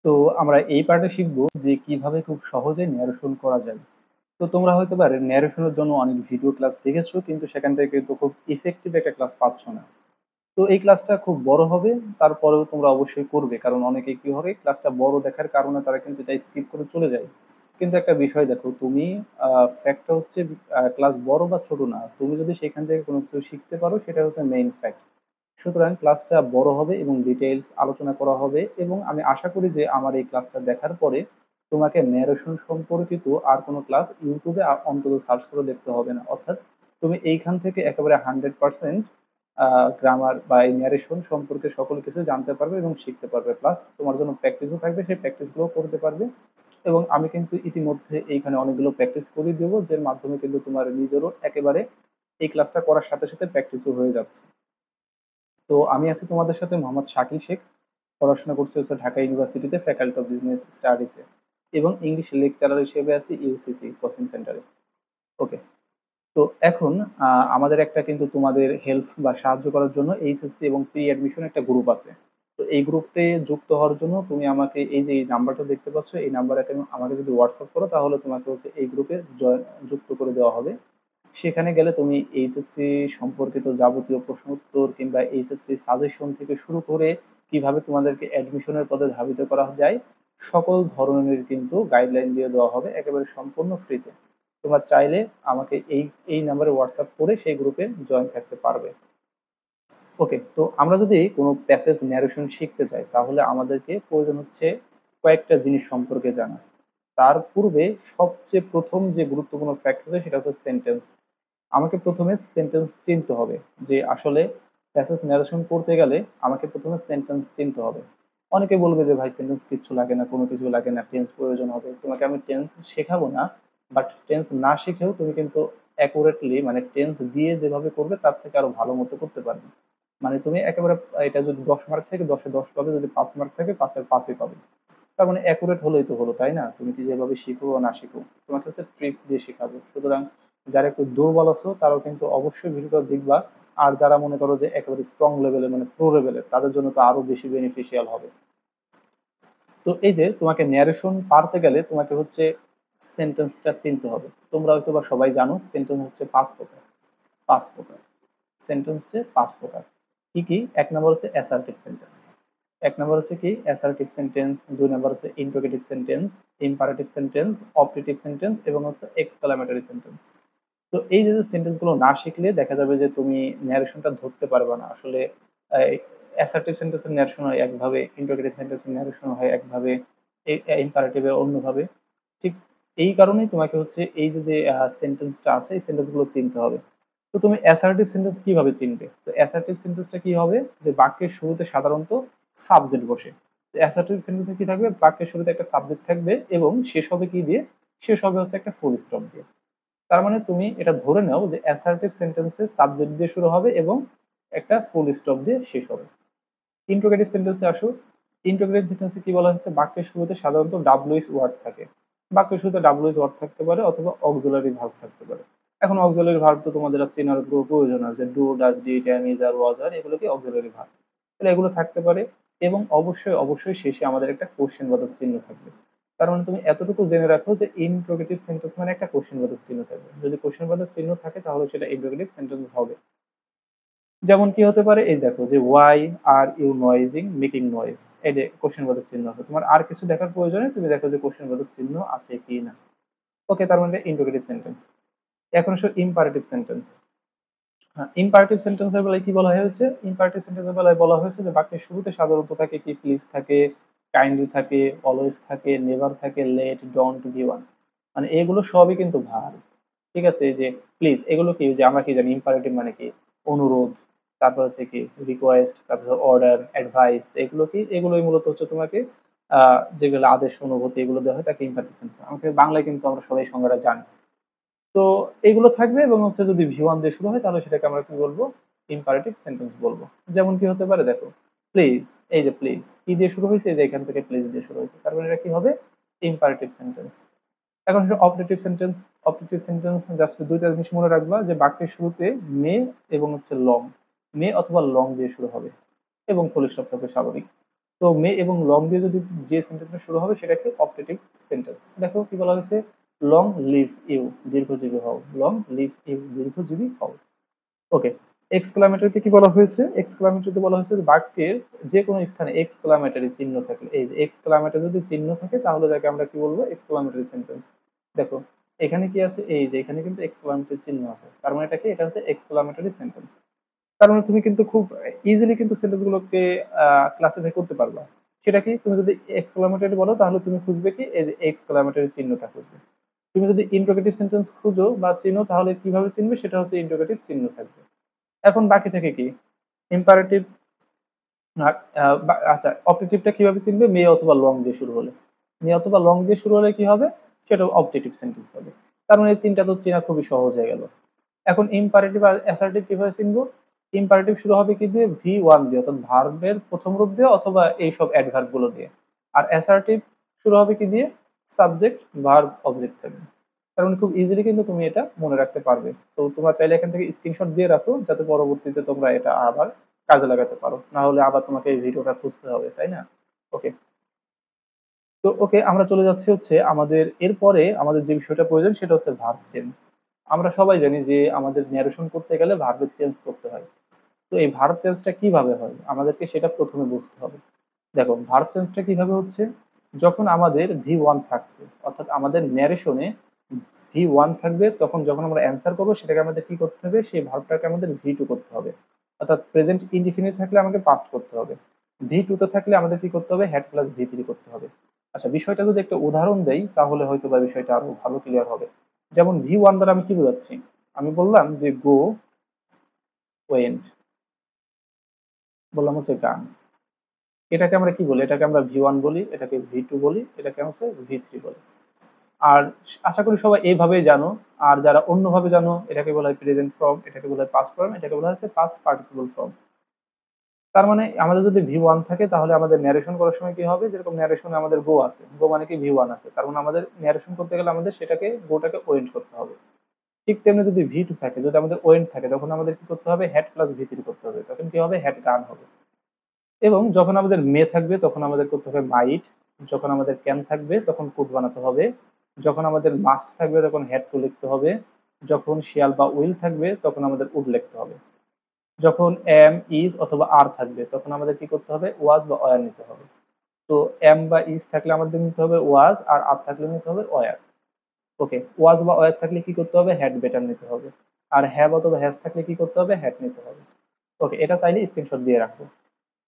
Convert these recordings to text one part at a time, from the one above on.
তো আমরা এই পার্টে শিখবো যে কিভাবে খুব সহজে ন্যারেশন করা যায়। তো তোমরা হয়তো পারে ন্যারেশনের জন্য অনেক ভিডিও ক্লাস দেখেছো, কিন্তু সেখান থেকে কিন্তু খুব ইফেক্টিভ একটা ক্লাস পাচ্ছ না। তো এই ক্লাসটা খুব বড় হবে, তারপরেও তোমরা অবশ্যই করবে, কারণ অনেকে কি হবে ক্লাসটা বড় দেখার কারণে তারা কিন্তু এটা স্কিপ করে চলে যায়। কিন্তু একটা বিষয় দেখো, তুমি ফ্যাক্টটা হচ্ছে ক্লাস বড় বা ছোট না, তুমি যদি সেখান থেকে কোনো কিছু শিখতে পারো সেটা হচ্ছে মেইন ফ্যাক্ট। সুতরাং ক্লাসটা বড় হবে এবং ডিটেইলস আলোচনা করা হবে, এবং আমি আশা করি যে আমার এই ক্লাসটা দেখার পরে তোমাকে ন্যারেশন সম্পর্কিত আর কোনো ক্লাস ইউটিউবে অন্তত সার্চ করে দেখতে হবে না। অর্থাৎ তুমি এইখান থেকে একেবারে 100% গ্রামার বা এই ন্যারেশন সম্পর্কে সকল কিছু জানতে পারবে এবং শিখতে পারবে, প্লাস তোমার জন্য প্র্যাকটিসও থাকবে, সেই প্র্যাকটিসগুলো করতে পারবে। এবং আমি কিন্তু ইতিমধ্যে এইখানে অনেকগুলো প্র্যাকটিস করিয়ে দেবো, যার মাধ্যমে কিন্তু তোমার নিজেরও একেবারে এই ক্লাসটা করার সাথে সাথে প্র্যাকটিসও হয়ে যাচ্ছে। তো আমি আছি তোমাদের সাথে মোহাম্মদ শাকিল শেখ। পড়াশোনা করছি হচ্ছে ঢাকা ইউনিভার্সিটিতে ফ্যাকাল্টি অফ বিজনেস স্টাডিজে, এবং ইংলিশ লেকচারার হিসেবে আছি ইউসিসি কোচিং সেন্টারে। ওকে। তো এখন আমাদের একটা কিন্তু তোমাদের হেল্প বা সাহায্য করার জন্য এইচএসসি এবং প্রি অ্যাডমিশন একটা গ্রুপ আছে। তো এই গ্রুপে যুক্ত হওয়ার জন্য তুমি আমাকে এই যে এই নাম্বারটা দেখতে পাচ্ছ, এই নাম্বারে আমাকে যদি হোয়াটসঅ্যাপ করো, তাহলে তোমাকে হচ্ছে এই গ্রুপে যুক্ত করে দেওয়া হবে। সেখানে গেলে তুমি এইচএসসি সম্পর্কিত যাবতীয় প্রশ্ন উত্তর কিংবা এইচএসসি সাজেশন থেকে শুরু করে কিভাবে তোমাদেরকে অ্যাডমিশনের পথে ধাবিত করা যায়, সকল ধরনের কিন্তু গাইডলাইন দিয়ে দেওয়া হবে একেবারে সম্পূর্ণ ফ্রিতে। তোমরা চাইলে আমাকে এই এই নাম্বারে হোয়াটসঅ্যাপ করে সেই গ্রুপে জয়েন থাকতে পারবে। ওকে। তো আমরা যদি কোনো প্যাসেজ ন্যারেশন শিখতে চাই, তাহলে আমাদেরকে প্রয়োজন হচ্ছে কয়েকটা জিনিস সম্পর্কে জানা। তার পূর্বে সবচেয়ে প্রথম যে গুরুত্বপূর্ণ ফ্যাক্ট হচ্ছে সেটা হচ্ছে সেন্টেন্স। আমাকে প্রথমে সেন্টেন্স চিনতে হবে, যে আসলে প্যাসেজ ন্যারেশন করতে গেলে আমাকে প্রথমে সেন্টেন্স চিনতে হবে। অনেকে বলবে যে ভাই সেন্টেন্স কিচ্ছু লাগে না, কোনো কিছু লাগে না, টেন্স প্রয়োজন হবে। তোমাকে আমি টেন্স শেখাবো না, বাট টেন্স না শিখেও তুমি কিন্তু অ্যাকুরেটলি মানে টেন্স দিয়ে যেভাবে করবে তার থেকে আরো ভালো মতো করতে পারবে। মানে তুমি একেবারে এটা যদি 10 মার্ক থেকে 10-এ 10 পাবে, যদি 5 মার্ক থাকে 5-এর 5ই পাবে। তার মানে অ্যাকুরেট হলেই তো হলো, তাই না? তুমি কি যেভাবে শিখো বা না শিখো, তোমাকে হচ্ছে ট্রিক্স দিয়ে শেখাবো। সুতরাং যারা একটু দুর্বল আছো তারাও কিন্তু অবশ্যই ভিডিওটা দেখবা। আর যারা মনে করো যে একেবারে স্ট্রং লেভেলের মানে প্রো লেভেলের, তাদের জন্য তো আরো বেশি বেনিফিশিয়াল হবে। তো এই যে তোমাকে ন্যারেশন পারতে গেলে তোমাকে হচ্ছে সেন্টেন্সটা চিনতে হবে। তোমরা হয়তো বা সবাই জানো সেন্টেন্স হচ্ছে 5 প্রকার। 5 প্রকার সেন্টেন্স হচ্ছে 5 প্রকার। কি কি? এক নম্বর হচ্ছে অ্যাসার্টিভ সেন্টেন্স। এক নম্বর হচ্ছে কি অ্যাসার্টিভ সেন্টেন্স, দুই নম্বর হচ্ছে interrogative sentence, imperative sentence, operative sentence এবং হচ্ছে এক্সক্লামেটরি সেন্টেন্স। তো এই যে সেন্টেন্স গুলো না শিখলে দেখা যাবে যে তুমি ন্যারেশনটা ধরতে পারবে না আসলে। অ্যাসার্টিভ সেন্টেন্সের ন্যারেশন হয় একভাবে, ইন্টারোগেটিভ সেন্টেন্সের ন্যারেশন হয় একভাবে, ইম্পারেটিভে অন্যভাবে। ঠিক এই কারণেই তোমাকে হচ্ছে এই যে যে সেন্টেন্সটা আছে এই সেন্টেন্স গুলো চিনতে হবে। তো তুমি অ্যাসার্টিভ সেন্টেন্স কিভাবে চিনবে? তো অ্যাসার্টিভ সেন্টেন্সটা কি হবে, যে বাক্যের শুরুতে সাধারণত সাবজেক্ট বসে। অ্যাসার্টিভ সেন্টেন্সে কি থাকবে, বাক্যের শুরুতে একটা সাবজেক্ট থাকবে এবং শেষ হবে কি দিয়ে? শেষ হবে হচ্ছে একটা ফুল স্টপ দিয়ে। তার মানে তুমি এটা ধরে নাও যে অ্যাসার্টিভ সেন্টেন্সে সাবজেক্ট দিয়ে শুরু হবে এবং একটা ফুল স্টপ দিয়ে শেষ হবে। ইন্টারোগেটিভ সেন্টেন্সে আসো। ইন্টারোগেটিভ সেন্টেন্সে কি বলা হয়েছে, বাক্যের শুরুতে সাধারণত ডাব্লিউএস ওয়ার্ড থাকে। বাক্যের শুরুতে ডাব্লিউএস ওয়ার্ড থাকতে পারে অথবা অক্সিলারি ভার্ব থাকতে পারে। এখন অক্সিলারি ভার্ব তো তোমাদের আর চেনার পুরো প্রয়োজন আছে, do, does, did, am, is, are, was, আর, এগুলো কি অক্সিলারি ভার্ব। তাহলে এগুলো থাকতে পারে। এবং অবশ্যই অবশ্যই শেষে আমাদের একটা কোশ্চেন বাদক চিহ্ন থাকবে। তার মানে তুমি এতটুকু জেনে রাখো যে ইন্টারোগেটিভ সেন্টেন্স মানে একটা কোশ্চেন বাদক চিহ্ন থাকবে। যদি কোশ্চেন বাদক চিহ্ন থাকে তাহলে সেটা ইন্টারোগেটিভ সেন্টেন্স হবে। যেমন কি হতে পারে, এই দেখো যে why are you noising making noise, এই যে কোশ্চেন বাদক চিহ্ন আছে। তোমার আর কিছু দেখার প্রয়োজনে তুমি দেখো যে কোশ্চেন বাদক চিহ্ন আছে কি না। ওকে, তার মানে ইন্টারোগেটিভ সেন্টেন্স। এখন আসো ইম্পারেটিভ সেন্টেন্স। হ্যাঁ, ইম্পারেটিভ সেন্টেন্সের বেলায় কি বলা হয়েছে? ইম্পারেটিভ সেন্টেন্সের বেলায় বলা হয়েছে যে বাক্যের শুরুতে সাধারণত থাকে কি, প্লিজ থাকে, কাইন্ডলি থাকে, অলওয়েজ থাকে, নেভার থাকে, লেট, ডোন্ট, বি ওয়ান। মানে এগুলো সবই কিন্তু ভার্ব। ঠিক আছে? এই যে প্লিজ, এগুলো কি, যে আমরা কি জানি ইম্পারেটিভ মানে কি? অনুরোধ। তারপর হচ্ছে কি রিকোয়েস্ট, তারপর অর্ডার, অ্যাডভাইস। এগুলো কি? এগুলোই মূলত হচ্ছে তোমাকে যেগুলো আদেশ অনুভূতি এগুলো দেওয়া হয় তাকে ইম্পারেটিভ সেন্টেন্স। আমাকে বাংলায় কিন্তু আমরা সবাই সংজ্ঞাটা জানি। তো এগুলো থাকবে, এবং হচ্ছে যদি ভি ওয়ান দিয়ে শুরু হয় তাহলে সেটাকে আমরা কি বলবো? ইম্পারেটিভ সেন্টেন্স বলবো। যেমন কি হতে পারে দেখো, প্লিজ, এই যে প্লিজ কি দিয়ে শুরু হয়েছে, এই যে এখান থেকে প্লিজ দিয়ে শুরু হয়েছে, তার মানে এটা কি হবে? Imperative sentence. এখন হচ্ছে operative sentence. Operative sentence just দুইটা জিনিস মনে রাখবা, যে বাক্যের শুরুতে মে এবং হচ্ছে লং, মে অথবা লং দিয়ে শুরু হবে এবং ফুল স্টপ থাকবে স্বাভাবিক। তো মে এবং লং দিয়ে যদি যে সেন্টেন্সটা শুরু হবে সেটাকে অপটেটিভ সেন্টেন্স। দেখো কি বলা হয়েছে, লং লিভ ইউ, দীর্ঘজীবী হও, লং লিভ ইউ, দীর্ঘজীবী হও। ওকে, এক্সক্লামেটরিতে কি বলা হয়েছে, এক্সক্লামেটরিতে বলা হয়েছে যে বাক্যের যে কোনো স্থানে এক্সক্লামেটরি চিহ্ন থাকলে, এই যে এক্সক্লামেটরি যদি চিহ্ন থাকে তাহলে তাকে আমরা কি বলবো, এক্সক্লামেটরি সেন্টেন্স। দেখো এখানে কি আছে, এই যে এখানে কিন্তু এক্সক্লামেটরি চিহ্ন আছে, তার মানে এটা কি, এটা হচ্ছে এক্সক্লামেটরি সেন্টেন্স। তার মানে তুমি কিন্তু খুব ইজিলি কিন্তু সেন্টেন্স গুলোকে ক্লাসিফাই করতে পারবা। সেটা কি, তুমি যদি এক্সক্লামেটরি বলো তাহলে তুমি খুঁজবে কি, এই যে এক্সক্লামেটরি চিহ্নটা খুঁজবে। তুমি যদি ইন্টারোগেটিভ সেন্টেন্স খুঁজো বা চিনো তাহলে কিভাবে চিনবে, সেটা হচ্ছে ইন্টারোগেটিভ চিহ্ন থাকবে। এখন বাকি থেকে কি, ইম্পারেটিভ, আচ্ছা অপটেটিভটা কিভাবে চিনবে, মে অথবা লং দিয়ে শুরু হলে, মে অথবা লং দিয়ে শুরু হলে কি হবে, সেটা অপটেটিভ সেন্টেন্স হবে। তার মানে এই তিনটা তো চেনা খুবই সহজ হয়ে গেল। এখন ইম্পারেটিভ আর অ্যাসার্টিভ কিভাবে চিনবো, ইম্পারেটিভ শুরু হবে কি দিয়ে, ভি ওয়ান দিয়ে, অর্থাৎ ভার্বের প্রথম রূপ দিয়ে অথবা এইসব অ্যাডভার্ব গুলো দিয়ে। আর অ্যাসার্টিভ শুরু হবে কি দিয়ে, সাবজেক্ট ভার্ব অবজেক্ট থাকবে। কারণ খুব ইজিলি কিন্তু তুমি এটা মনে রাখতে পারবে। তো তোমরা চাইলে এখান থেকে স্ক্রিনশট দিয়ে রাখো যাতে পরবর্তীতে তোমরা এটা আবার কাজে লাগাতে পারো, না হলে আবার তোমাকে এই ভিডিওটা খুঁজতে হবে, তাই না? ওকে, তো ওকে আমরা চলে যাচ্ছি হচ্ছে আমাদের এরপরে আমাদের যে বিষয়টা প্রয়োজন সেটা হচ্ছে ভার্ব চেঞ্জ। আমরা সবাই জানি যে আমাদের ন্যারেশন করতে গেলে ভার্বের চেঞ্জ করতে হয়। তো এই ভার্ব চেঞ্জটা কিভাবে হয় আমাদেরকে সেটা প্রথমে বুঝতে হবে। দেখো ভার্ব চেঞ্জটা কিভাবে হচ্ছে, যখন আমাদের ভি ওয়ান থাকছে, অর্থাৎ আমাদের ন্যারেশনে ভি ওয়ান থাকবে, তখন যখন আমরা অ্যান্সার করবো সেটাকে আমাদের কি করতে হবে, সেই ভার্বটাকে আমাদের ভি টু করতে হবে। অর্থাৎ প্রেজেন্ট ইনডিফিনিট থাকলে আমাকে পাস্ট করতে হবে, ভি টু তে থাকলে আমাদের কি করতে হবে, হ্যাড প্লাস ভি থ্রি করতে হবে। আচ্ছা বিষয়টা যদি একটা উদাহরণ দেই তাহলে হয়তো বা বিষয়টা আরো ভালো ক্লিয়ার হবে। যেমন ভি ওয়ান দ্বারা আমি কি বোঝাচ্ছি, আমি বললাম যে গো ওয়েন্ট, বললাম হচ্ছে গান, এটাকে আমরা কি বলি, এটাকে আমরা ভি ওয়ান বলি, এটাকে ভি টু বলি, এটাকে হচ্ছে ভি থ্রি বলি। আর আশা করি সবাই এইভাবেই জানো। আর যারা অন্যভাবে জানো, এটাকে বলা হয় প্রেজেন্ট ফর্ম, এটাকে বলা হয় পাস্ট ফর্ম, এটাকে বলা হচ্ছে পাস্ট পার্টিসিপল ফর্ম। তার মানে আমাদের যদি ভি ওয়ান থাকে তাহলে আমাদের ন্যারেশন করার সময় কি হবে, যেরকম ন্যারেশনে আমাদের গো আছে, গো মানে কি ভি ওয়ান আছে, তার মানে আমাদের ন্যারেশন করতে গেলে আমাদের সেটাকে গোটাকে ওয়েন্ট করতে হবে। ঠিক তেমনি যদি ভি টু থাকে, যদি আমাদের ওয়েন্ট থাকে, তখন আমাদের কি করতে হবে, হ্যাড প্লাস ভি থ্রি করতে হবে, তখন কি হবে, হ্যাড গান হবে। এবং যখন আমাদের মে থাকবে তখন আমাদের করতে হবে মাইট, যখন আমাদের ক্যান থাকবে তখন কুড বানাতে হবে, যখন আমাদের মাস্ট থাকবে তখন হ্যাড টু লিখতে হবে, যখন শিয়াল বা উইল থাকবে তখন আমাদের উড লিখতে হবে, যখন এম ইজ অথবা আর থাকবে তখন আমাদের কি করতে হবে, ওয়াজ বা ওয়ার নিতে হবে। তো এম বা ইজ থাকলে আমাদের নিতে হবে ওয়াজ, আর থাকলে নিতে হবে ওয়ার। ওকে, ওয়াজ বা ওয়ার থাকলে কি করতে হবে, হ্যাড বেটার নিতে হবে। আর হ্যাভ অথবা হ্যাজ থাকলে কি করতে হবে, হ্যাড নিতে হবে। ওকে, এটা চাইলে স্ক্রিনশট দিয়ে রাখবো।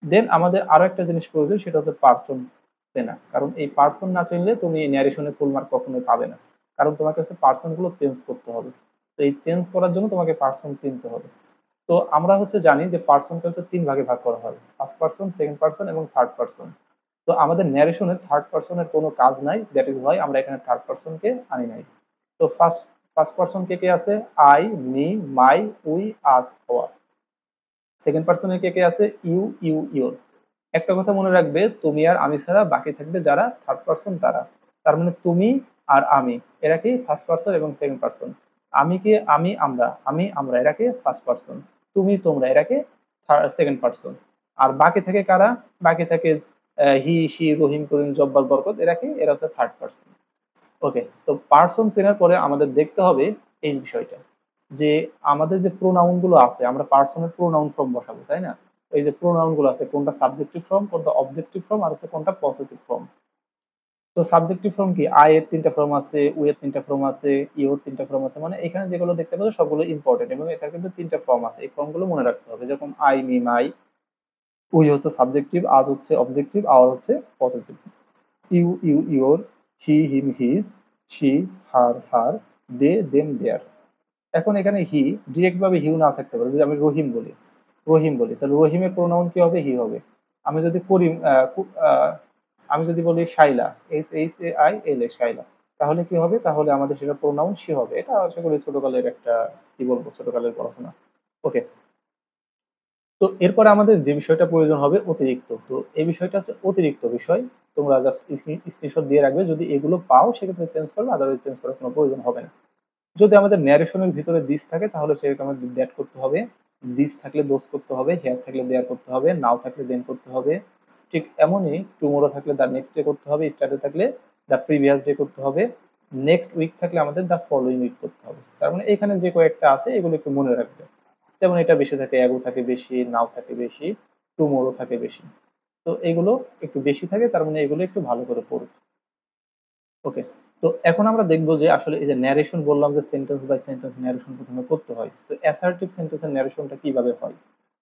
দেন আমাদের আরো একটা জিনিস প্রয়োজন, সেটা হচ্ছে পার্সন চেনা। কারণ এই পার্সন না চিনলে তুমি ন্যারেশনে ফুল মার্ক কখনোই পাবে না। কারণ তোমাকে হচ্ছে পার্সন গুলো চেঞ্জ করতে হবে। তো এই চেঞ্জ করার জন্য তোমাকে পার্সন চিনতে হবে। তো আমরা হচ্ছে জানি যে পার্সনটা হচ্ছে তিন ভাগে ভাগ করা হয়, ফার্স্ট পার্সন, সেকেন্ড পার্সন এবং থার্ড পার্সন। তো আমাদের ন্যারেশনে থার্ড পার্সনের কোনো কাজ নাই, দ্যাট ইজ ওয়াই আমরা এখানে থার্ড পার্সনকে আনি নাই। তো ফার্স্ট ফার্স্ট পার্সন কে কে আছে, I, me, my, we, us, our. Second পার্সনে কে কে আছে, ইউ, ইউ, ইউর। একটা কথা মনে রাখবে, তুমি আর আমি ছাড়া বাকি থাকবে যারা থার্ড পার্সন তারা। তার মানে তুমি আর আমি, এরা কি ফার্স্ট পার্সন এবং সেকেন্ড পার্সন। আমি কে, আমি আমরা, আমি আমরা, এরা কি ফার্স্ট পার্সন। তুমি তোমরা, এরা কি সেকেন্ড পার্সন। আর বাকি থাকে কারা, বাকি থাকে হি, সি, রহিম, করিম, জব্বার, বরকত, এরা কি, এরা হচ্ছে থার্ড পার্সন। ওকে, তো পার্সন চেনার পরে আমাদের দেখতে হবে এই বিষয়টা, যে আমাদের যে প্রোনাউন গুলো আছে, আমরা পার্সনের প্রোনাউন ফর্ম বসাবো, তাই না? এই যে প্রোনাউন গুলো আছে, কোনটা সাবজেক্টিভ ফর্ম, কোনটা অবজেক্টিভ ফর্ম, আর হচ্ছে কোনটা পসেসিভ ফর্ম। তো সাবজেক্টিভ ফর্ম কি, আই এর তিনটা ফর্ম আছে, উই এর তিনটা ফর্ম আছে, ইউ এর তিনটা ফর্ম আছে, মানে এখানে যেগুলো দেখতে পাচ্ছ সবগুলো ইম্পর্টেন্ট, এবং এটা কিন্তু তিনটা ফর্ম আছে, এই ফর্ম গুলো মনে রাখতে হবে। যেরকম আই, মি, মাই, উই হচ্ছে সাবজেক্টিভ, আজ হচ্ছে অবজেক্টিভ, আওয়ার হচ্ছে possessive. You, you, your, he, him, his, she, her, her, they, them, their. এখন এখানে হি ডিরেক্ট ভাবে হিউ না থাকতে পারে, যদি আমি রহিম বলি, রহিম বলি, তাহলে রহিমের প্রোনাউন কি হবে, হি হবে। আমি যদি করিম আমি যদি বলি শাইলা, SHAILA, শাইলা, তাহলে কি হবে, তাহলে আমাদের সেটা প্রোনাউন সি হবে। এটা আশা করি ছোটকালের একটা, কি বলবো, ছোটকালের পড়াশোনা। ওকে, তো এরপরে আমাদের যে বিষয়টা প্রয়োজন হবে অতিরিক্ত, তো এই বিষয়টা হচ্ছে অতিরিক্ত বিষয়। তোমরা জাস্ট স্ক্রিনশট দিয়ে রাখবে, যদি এগুলো পাও সেক্ষেত্রে চেঞ্জ করবে, আদারওয়াইজ চেঞ্জ করার কোনো প্রয়োজন হবে না। যদি আমাদের ন্যারেশনের ভিতরে দিস থাকে তাহলে সেটাকে আমাদের দ্যাট করতে হবে, দিস থাকলে দোস করতে হবে, হেয়ার থাকলে দেয়ার করতে হবে, নাও থাকলে দেন করতে হবে, ঠিক এমনই টুমোরো থাকলে দ্য নেক্সট ডে করতে হবে, স্টারডে থাকলে দ্য প্রিভিয়াস ডে করতে হবে, নেক্সট উইক থাকলে আমাদের দ্য ফলোইং উইক করতে হবে। তার মানে এখানে যে কয়েকটা আছে এগুলো একটু মনে রাখবে। যেমন এটা বেশি থাকে, অ্যাগো থাকে বেশি, নাও থাকে বেশি, টুমোরো থাকে বেশি। তো এগুলো একটু বেশি থাকে, তার মানে এগুলো একটু ভালো করে পড়বে। ওকে, তো এখন আমরা দেখবো যে আসলে এই যে ন্যারেশন বললাম যে সেন্টেন্স বাই সেন্টেন্স ন্যারেশন প্রথমে করতে হয়, তো অ্যাসার্টিভ সেন্টেন্সের ন্যারেশনটা কিভাবে হয়।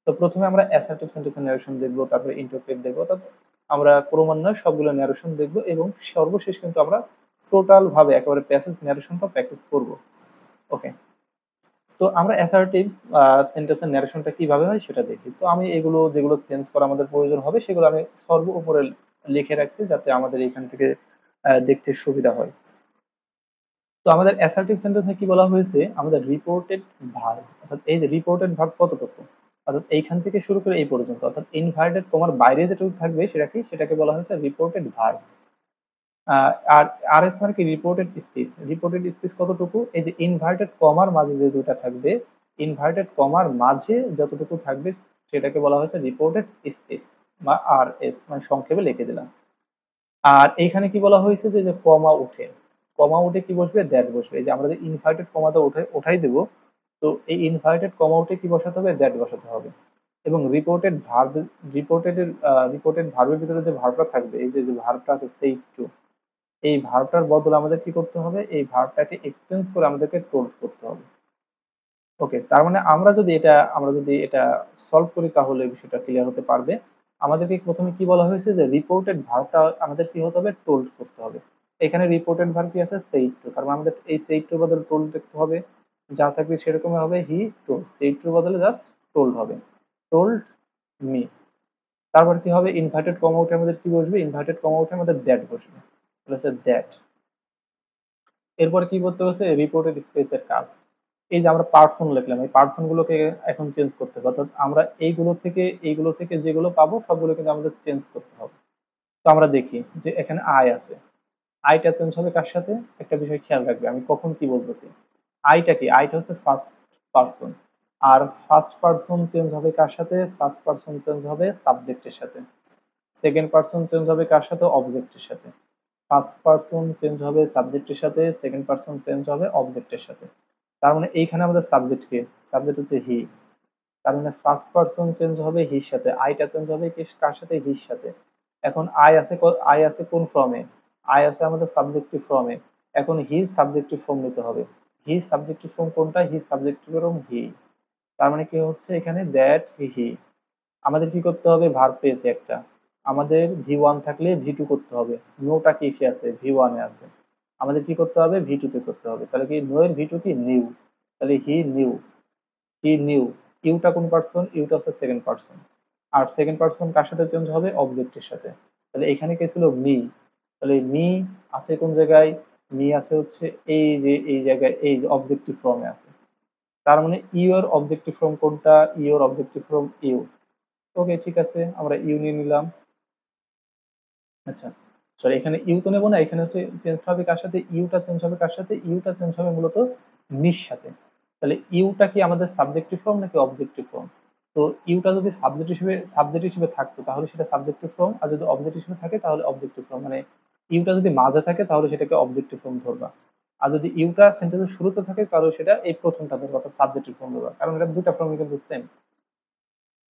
তো প্রথমে আমরা অ্যাসার্টিভ সেন্টেন্সের ন্যারেশন দেখবো, তারপরে ইন্টারপ্রেট দেখবো, অর্থাৎ আমরা ক্রমান্বয়ে সবগুলো ন্যারেশন দেখবো এবং সর্বশেষ কিন্তু আমরা টোটাল ভাবে একেবারে প্যাসেজ ন্যারেশনটা প্র্যাকটিস করব। ওকে, তো আমরা অ্যাসার্টিভ সেন্টেন্সের ন্যারেশনটা কিভাবে হয় সেটা দেখি। তো আমি এগুলো যেগুলো চেঞ্জ করা আমাদের প্রয়োজন হবে সেগুলো আমি সর্ব উপরে লিখে রাখছি যাতে আমাদের এখান থেকে দেখতে সুবিধা হয়। তো আমাদের অ্যাসার্টিভ সেন্টেন্সে কি বলা হয়েছে, আমাদের রিপোর্টেড ভার্ব, অর্থাৎ এই যে রিপোর্টেড ভার্ব কতটুকু, অর্থাৎ এইখান থেকে শুরু করে এই পর্যন্ত, অর্থাৎ ইনভার্টেড কমার বাইরে যেটুকু থাকবে সেটা কি, সেটাকে বলা হয়েছে রিপোর্টেড ভার্ব। আর আর এস মানে কি, রিপোর্টেড স্পেস। রিপোর্টেড স্পেস কতটুকু, এই যে ইনভার্টেড কমার মাঝে যে দুটা থাকবে, ইনভার্টেড কমার মাঝে যতটুকু থাকবে সেটাকে বলা হয়েছে রিপোর্টেড স্পেস, বা আর এস মানে সংক্ষেপে লিখে দিলাম। আর এইখানে কি বলা হয়েছে যে কমা উঠে, কমা উঠে কি বসবে, দ্যাট বসবে। এই যে আমরা যে ইনভার্টেড কমাটা উঠাই দেবো, তো এই ইনভার্টেড কমা উঠে কি বসাতে হবে, দ্যাট বসাতে হবে। এবং রিপোর্টেড ভার্ব, রিপোর্টেড ভার্বের ভিতরে যে ভার্বটা থাকবে, এই যে যে ভার্বটা আছে সেই টু, এই ভার্বটার বদলে আমাদের কি করতে হবে, এই ভার্বটাকে এক্সচেঞ্জ করে আমাদেরকে টোল্ড করতে হবে। ওকে, তার মানে আমরা যদি এটা সলভ করি তাহলে বিষয়টা ক্লিয়ার হতে পারবে। আমাদেরকে প্রথমে কি বলা হয়েছে যে রিপোর্টেড ভার্বটা আমাদের কি হতে হবে, টোল্ড করতে হবে। এখানে রিপোর্টেড ভার্ব কি আছে, সেইড টু, তার মানে আমাদের এই সেইড টুর বদলে টোল্ড দেখতে হবে। যা থাকবে সেরকমই হবে, হি টোল্ড, সেইড টুর বদলে জাস্ট টোল্ড হবে, টোল্ড মি। তারপর কি হবে, ইনভার্টেড কমা উঠে আমাদের কি বসবে, ইনভার্টেড কমা উঠে আমাদের দ্যাট বসবে, তাহলে হচ্ছে দ্যাট। এরপর কি করতে হচ্ছে, রিপোর্টেড স্পেসের কাজ। এই যে আমরা পার্সন লিখলাম, এই পার্সন গুলোকে এখন চেঞ্জ করতে হবে, অর্থাৎ আমরা এইগুলো থেকে যেগুলো পাবো সবগুলো কিন্তু আমাদের চেঞ্জ করতে হবে। তো আমরা দেখি যে এখানে আই আছে, আইটা চেঞ্জ হবে কার সাথে, একটা বিষয় খেয়াল রাখবে আমি কখন কি বলতেছি। আইটা কি, আইটা হচ্ছে ফার্স্ট পার্সন, আর ফার্স্ট পার্সন চেঞ্জ হবে কার সাথে, ফার্স্ট পার্সন চেঞ্জ হবে সাবজেক্টের সাথে। সেকেন্ড পার্সন চেঞ্জ হবে কার সাথে, অবজেক্টের সাথে। ফার্স্ট পার্সন চেঞ্জ হবে সাবজেক্টের সাথে, সেকেন্ড পার্সন চেঞ্জ হবে অবজেক্টের সাথে। তার মানে এইখানে আমাদের সাবজেক্ট কে, সাবজেক্ট হচ্ছে হি। তার মানে ফার্স্ট পার্সন চেঞ্জ হবে হির সাথে, আইটা চেঞ্জ হবে কার সাথে, হির সাথে। এখন আই আছে কোন ফর্মে, আই আছে আমাদের সাবজেক্টিভ ফর্মে। এখন হি সাবজেক্টিভ ফর্ম নিতে হবে। হি সাবজেক্টিভ ফর্ম কোনটা, হি সাবজেক্টিভ ফর্ম হি। তার মানে কি হচ্ছে এখানে, দ্যাট হি। আমাদের কি করতে হবে, ভার্ব পেয়েছে একটা, আমাদের ভি1 থাকলে ভি2 করতে হবে। নোটা কি এসে আছে, ভি1 এ আছে, আমাদের কি করতে হবে, ভি2 তে করতে হবে। তাহলে কি নো এর ভি2 কি, নিউ, তাহলে হি নিউ। ইউটা কোন পার্সন, ইউটা হচ্ছে সেকেন্ড পার্সন। আর সেকেন্ড পার্সন কার সাথে চেঞ্জ হবে, অবজেক্টের সাথে। তাহলে এখানে কে ছিল, মি। তাহলে মি আছে কোন জায়গায়, মি আছে হচ্ছে এই যে এই জায়গায়, এই যে অবজেক্টিভ ফর্মে আছে। তার মানে ইউ এর অবজেক্টিভ ফর্ম কোনটা, ইউ এর অবজেক্টিভ ফর্ম ইউ। ওকে, ঠিক আছে, আমরা ইউ নিয়ে নিলাম। আচ্ছা, সরি, এখানে ইউ তো নেবো না, এখানে হচ্ছে চেঞ্জ হবে কার সাথে, ইউটা চেঞ্জ হবে কার সাথে, ইউটা চেঞ্জ হবে মূলত মির সাথে। তাহলে ইউটা কি আমাদের সাবজেক্টিভ ফর্ম নাকি অবজেক্টিভ ফর্ম। তো ইউটা যদি সাবজেক্ট হিসেবে থাকতো তাহলে সেটা সাবজেক্টিভ ফর্ম, আর যদি অবজেক্ট হিসেবে থাকে তাহলে অবজেক্টিভ ফর্ম। মানে ইউটা যদি মাঝে থাকে তাহলে সেটাকে অবজেক্টিভ ফর্ম ধরবা, আর যদি ইউটা সেন্টেন্সের শুরুতে থাকে তাহলে সেটা এই প্রথমটা ধরবা, অর্থাৎ সাবজেক্টিভ ফর্ম ধরবা, কারণ এটা দুটা ফর্মই কিন্তু সেম।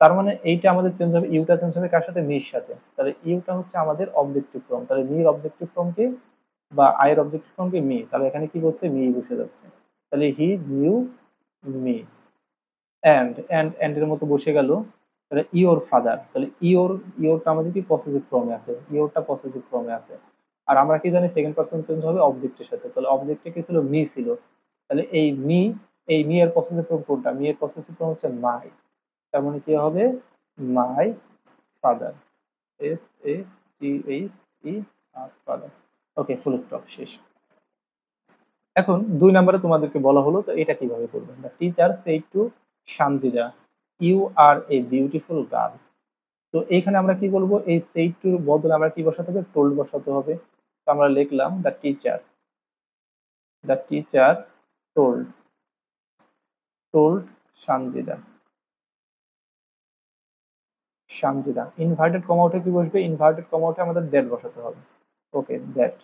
তার মানে এইটা আমাদের চেঞ্জ হবে, ইউটা চেঞ্জ হবে কার সাথে, মির সাথে। তাহলে ইউটা হচ্ছে আমাদের অবজেক্টিভ ফর্ম, তাহলে মির অবজেক্টিভ ফর্ম কি, বা আয়ের অবজেক্টিভ ফর্ম কি, মি। তাহলে এখানে কি বলছে, মি বসে যাচ্ছে। তাহলে হি নিউ মি। এন্ড এর মতো বসে গেল। তাহলে ইওর ফাদার, তাহলে ইওরটা আমাদের কি পসেসিভ ফর্মে আছে, ইওরটা পসেসিভ ফর্মে আছে। আর আমরা কি জানি, সেকেন্ড পারসন চেঞ্জ হবে অবজেক্টের সাথে, তাহলে অবজেক্টে কি ছিল, মি ছিল। তাহলে এই মি এর পসেসিভ ফর্ম কোনটা, মি এর পসেসিভ ফর্ম হচ্ছে মাই। তার মানে কি হবে, মাই ফাদার, FATHE আর ফাদার। ওকে, ফুল স্টপ, শেষ। এখন 2 নম্বরে তোমাদেরকে বলা হলো, তো এটা কিভাবে করবে, the teacher said to Sanjida, you are a beautiful girl. তো এইখানে আমরা কি বলবো, এই সেড টুর বদলে আমরা কি বসাতে হবে, টোল্ড বসাতে হবে। তো আমরা লিখলাম the teacher told told Sanjida, Sanjida. Inverted comma উঠে কি বসবে? ইনভার্টেড কমা উঠে আমাদের দ্যাট বসাতে হবে। ওকে, দ্যাট।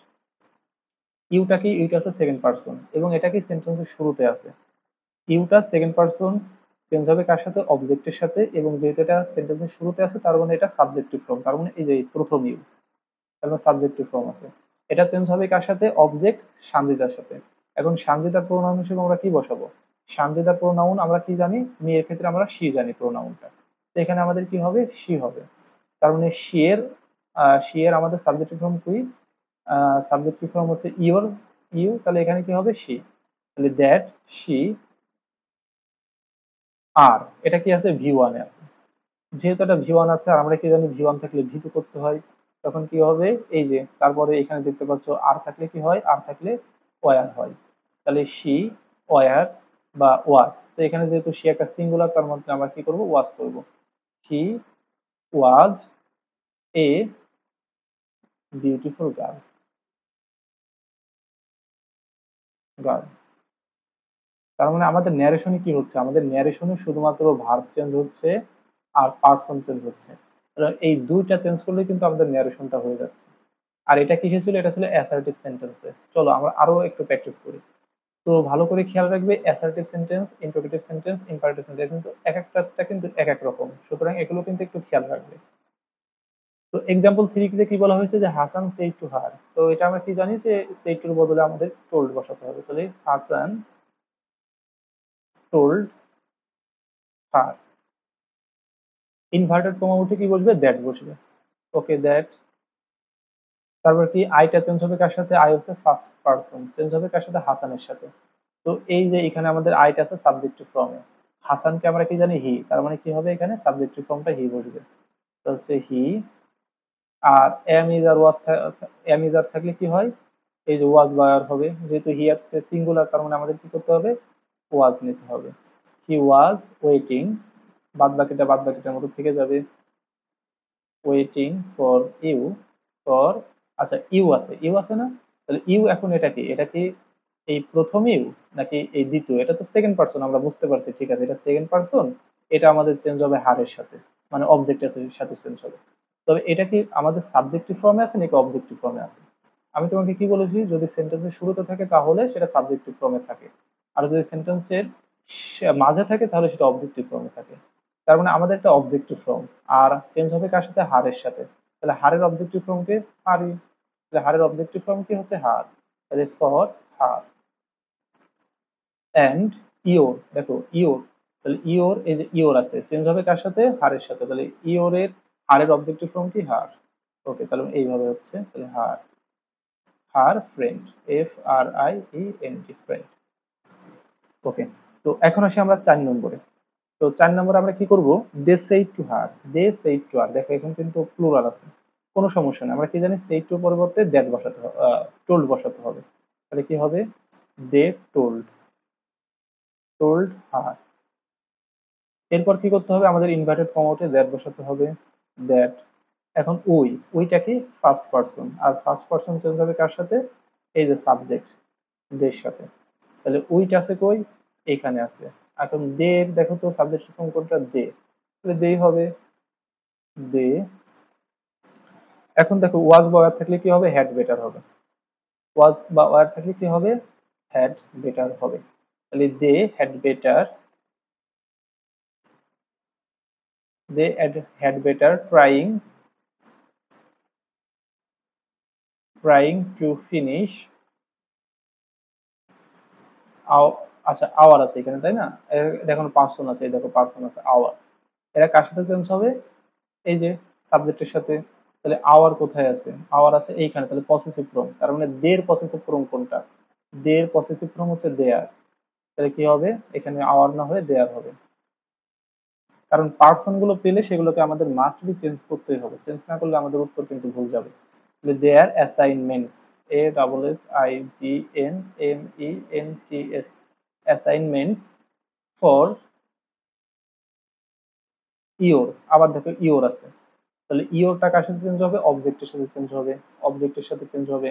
ইউটা কি? ইউটা আছে সেকেন্ড পারসন এবং এটা কি সেন্টেন্সের শুরুতে আছে। ইউটা সেকেন্ড পারসন চেঞ্জ হবে কার সাথে? অবজেক্টের সাথে, এবং যেহেতু এটা সেন্টেন্সের শুরুতে আছে তার মানে এটা সাবজেক্টিভ ফর্ম, তার মানে এই যে প্রথম ইউ, তার মানে সাবজেক্টিভ ফর্ম আছে। এটা চেঞ্জ হবে কার সাথে? অবজেক্ট সানজিদার সাথে। এখন সানজিদার প্রোনাউন হিসেবে আমরা কি বসাবো? সানজিদার প্রোনাউন আমরা কি জানি? মেয়ের ক্ষেত্রে আমরা শি জানি প্রোনাউনটা। তো এখানে আমাদের কি হবে? শি হবে। তার মানে শি এর আমাদের সাবজেক্টিভ ফর্ম কি? সাবজেক্টিভ ফর্ম হচ্ছে ইওর, ইউ, তাহলে এখানে কি হবে? শি। তাহলে দ্যাট শি আর, এটা কি আছে? ভি ওয়ানে আছে। যেহেতু এটা ভি ওয়ান আছে আর আমরা কি জানি ভি ওয়ান থাকলে ভি টু করতে হয়, তখন কি হবে? এই যে তারপরে এখানে দেখতে পাচ্ছ আর থাকলে কি হয়? আর থাকলে ওয়ার হয়। তাহলে শি ওয়ার বা ওয়াজ, তো এখানে যেহেতু শি একটা সিঙ্গুলার তার মধ্যে আমরা কি করব? ওয়াজ করব। She was A beautiful girl. Girl, তার মানে আমাদের ন্যারেশনে কি হচ্ছে? আমাদের ন্যারেশনে শুধুমাত্র ভার্ব চেঞ্জ হচ্ছে আর পার্সন চেঞ্জ হচ্ছে। এই দুইটা চেঞ্জ করলে কিন্তু আমাদের ন্যারেশনটা হয়ে যাচ্ছে। আর এটা কিসে ছিল? এটা ছিল অ্যাসার্টিভ সেন্টেন্সে। চলো আমরা আরো একটু প্র্যাকটিস করি। তো ভালো করে খেয়াল রাখবে, assertive sentence, interrogative sentence, imperative sentence কিন্তু এক একটা কিন্তু এক এক রকম, সুতরাং এগুলো কিন্তু একটু খেয়াল রাখবে। তো এক্সাম্পল 3 তে কি বলা হয়েছে? যে হাসান সেড টু হার, তো এটা আমরা কি জানি? যে সেড টুর বদলে আমাদের টোল্ড বসাতে হবে। তাহলে Hasan told her. Inverted comma উঠে কি বসবে? দ্যাট বসবে। ওকে, দ্যাট। তারপর কি আইটা চেঞ্জ হবে কার সাথে? আই হচ্ছে ফার্স্ট পারসন, চেঞ্জ হবে কার সাথে? হাসানের সাথে। তো এই যে এখানে আমাদের আইটা আছে সাবজেক্টিভ ফর্মে, হাসানকে আমরা কি জানি? হি, তার মানে কি হবে? এখানে সাবজেক্টিভ ফর্মটা হি বসবে। তো হচ্ছে হি। আর am is are was, am is are থাকলে কি হয়? এই যে ওয়াজ বায়ার হবে, যেহেতু হি আসছে সিঙ্গুলার তার মানে আমাদের কি করতে হবে? ওয়াজ নিতে হবে। হি ওয়াজ ওয়েটিং, বাদ বাকিটার মতো থেকে যাবে। ওয়েটিং ফর ইউ, ফর, আচ্ছা ইউ আছে, ইউ আছে না? তাহলে ইউ এখন এটা কি? এটা কি এই প্রথম ইউ নাকি এই দ্বিতীয়? এটা তো সেকেন্ড পারসন, আমরা বুঝতে পারছি, ঠিক আছে, এটা সেকেন্ড পারসন। এটা আমাদের চেঞ্জ হবে হারের সাথে, মানে অবজেক্টের সাথে চেঞ্জ হবে। তবে এটা কি আমাদের সাবজেক্টিভ ফর্মে আছে নাকি অবজেক্টিভ ফর্মে আছে? আমি তোমাকে কি বলেছি? যদি সেন্টেন্সের শুরুতে থাকে তাহলে সেটা সাবজেক্টিভ ফর্মে থাকে, আর যদি সেন্টেন্সের মাঝে থাকে তাহলে সেটা অবজেক্টিভ ফর্মে থাকে। তার মানে আমাদের একটা অবজেক্টিভ ফর্ম, আর চেঞ্জ হবে কার সাথে? হারের সাথে। তাহলে হারের অবজেক্টিভ ফর্ম কি? হারই। তাহলে হারের অবজেক্টিভ ফর্ম কি হচ্ছে? হার। তাহলে ফর হার। অ্যান্ড ইওর, দেখো ইওর, তাহলে ইওর, এই যে ইওর আছে, চেঞ্জ হবে কার সাথে? হারের সাথে। তাহলে ইওরের হারের অবজেক্টিভ ফর্ম কি? হার। ওকে, তাহলে এইভাবে হচ্ছে, তাহলে her, her friend, F R I E N T, friend. Okay, তো এখন আসি আমরা 4 নম্বরে। তো 4 নম্বরে আমরা কি করব? They said to her, they said to her, দেখো এখন কিন্তু প্লুরাল আছে, কোনো সমস্যা নেই। আমরা কি জানি? সেইড টু পরিবর্তে দ্যাট বসাতে হবে, টোল্ড বসাতে হবে। তাহলে কি হবে? দে টোল্ড, টোল্ড হার। এরপর কি করতে হবে? আমাদের ইনভার্টেড কমা উঠে দ্যাট বসাতে হবে। দ্যাট। এখন উই, উইটা কি? ফার্স্ট পারসন, আর ফার্স্ট পারসন চেঞ্জ হবে কার সাথে? এই যে সাবজেক্ট, দের সাথে। তাহলে উইটা আছে কই? এখানে আছে। এখন দে, দেখো তো সাবজেক্ট ফর্ম কোনটা? দে, তাহলে দেই হবে। দে। এখন দেখো ওয়াজ বা ওয়্যার থাকলে কি হবে? হ্যাড বেটার হবে। ওয়াজ বা ওয়্যার থাকলে কি হবে? হ্যাড বেটার হবে। তাহলে they had better, they had better trying, trying to finish, আচ্ছা আওয়ার আছে এখানে, তাই না? দেখুন পার্সন আছে, এই দেখো পার্সন আছে, আওয়ার। এরা কার সাথে চেঞ্জ হবে? এই যে সাবজেক্টের সাথে। তাহলে আওয়ার কোথায় আছে? আওয়ার আছে এইখানে, তাহলে পসেসিভ ফর্ম, তার মানে দের পসেসিভ ফর্ম কোনটা? দের পসেসিভ ফর্ম হচ্ছে দেয়ার। তাহলে কি হবে? এখানে আওয়ার না হয়ে দেয়ার হবে, কারণ পার্সন গুলো পেলে সেগুলোকে আমাদের মাস্ট বি চেঞ্জ করতেই হবে, চেঞ্জ না করলে আমাদের উত্তর কিন্তু ভুল যাবে। তাহলে their assignments, A double S I G N M E N T S, assignments for your. আবার দেখো ইওর আছে, তাহলে ইওরটা কার সাথে চেঞ্জ হবে? অবজেক্টের সাথে চেঞ্জ হবে, অবজেক্টের সাথে চেঞ্জ হবে।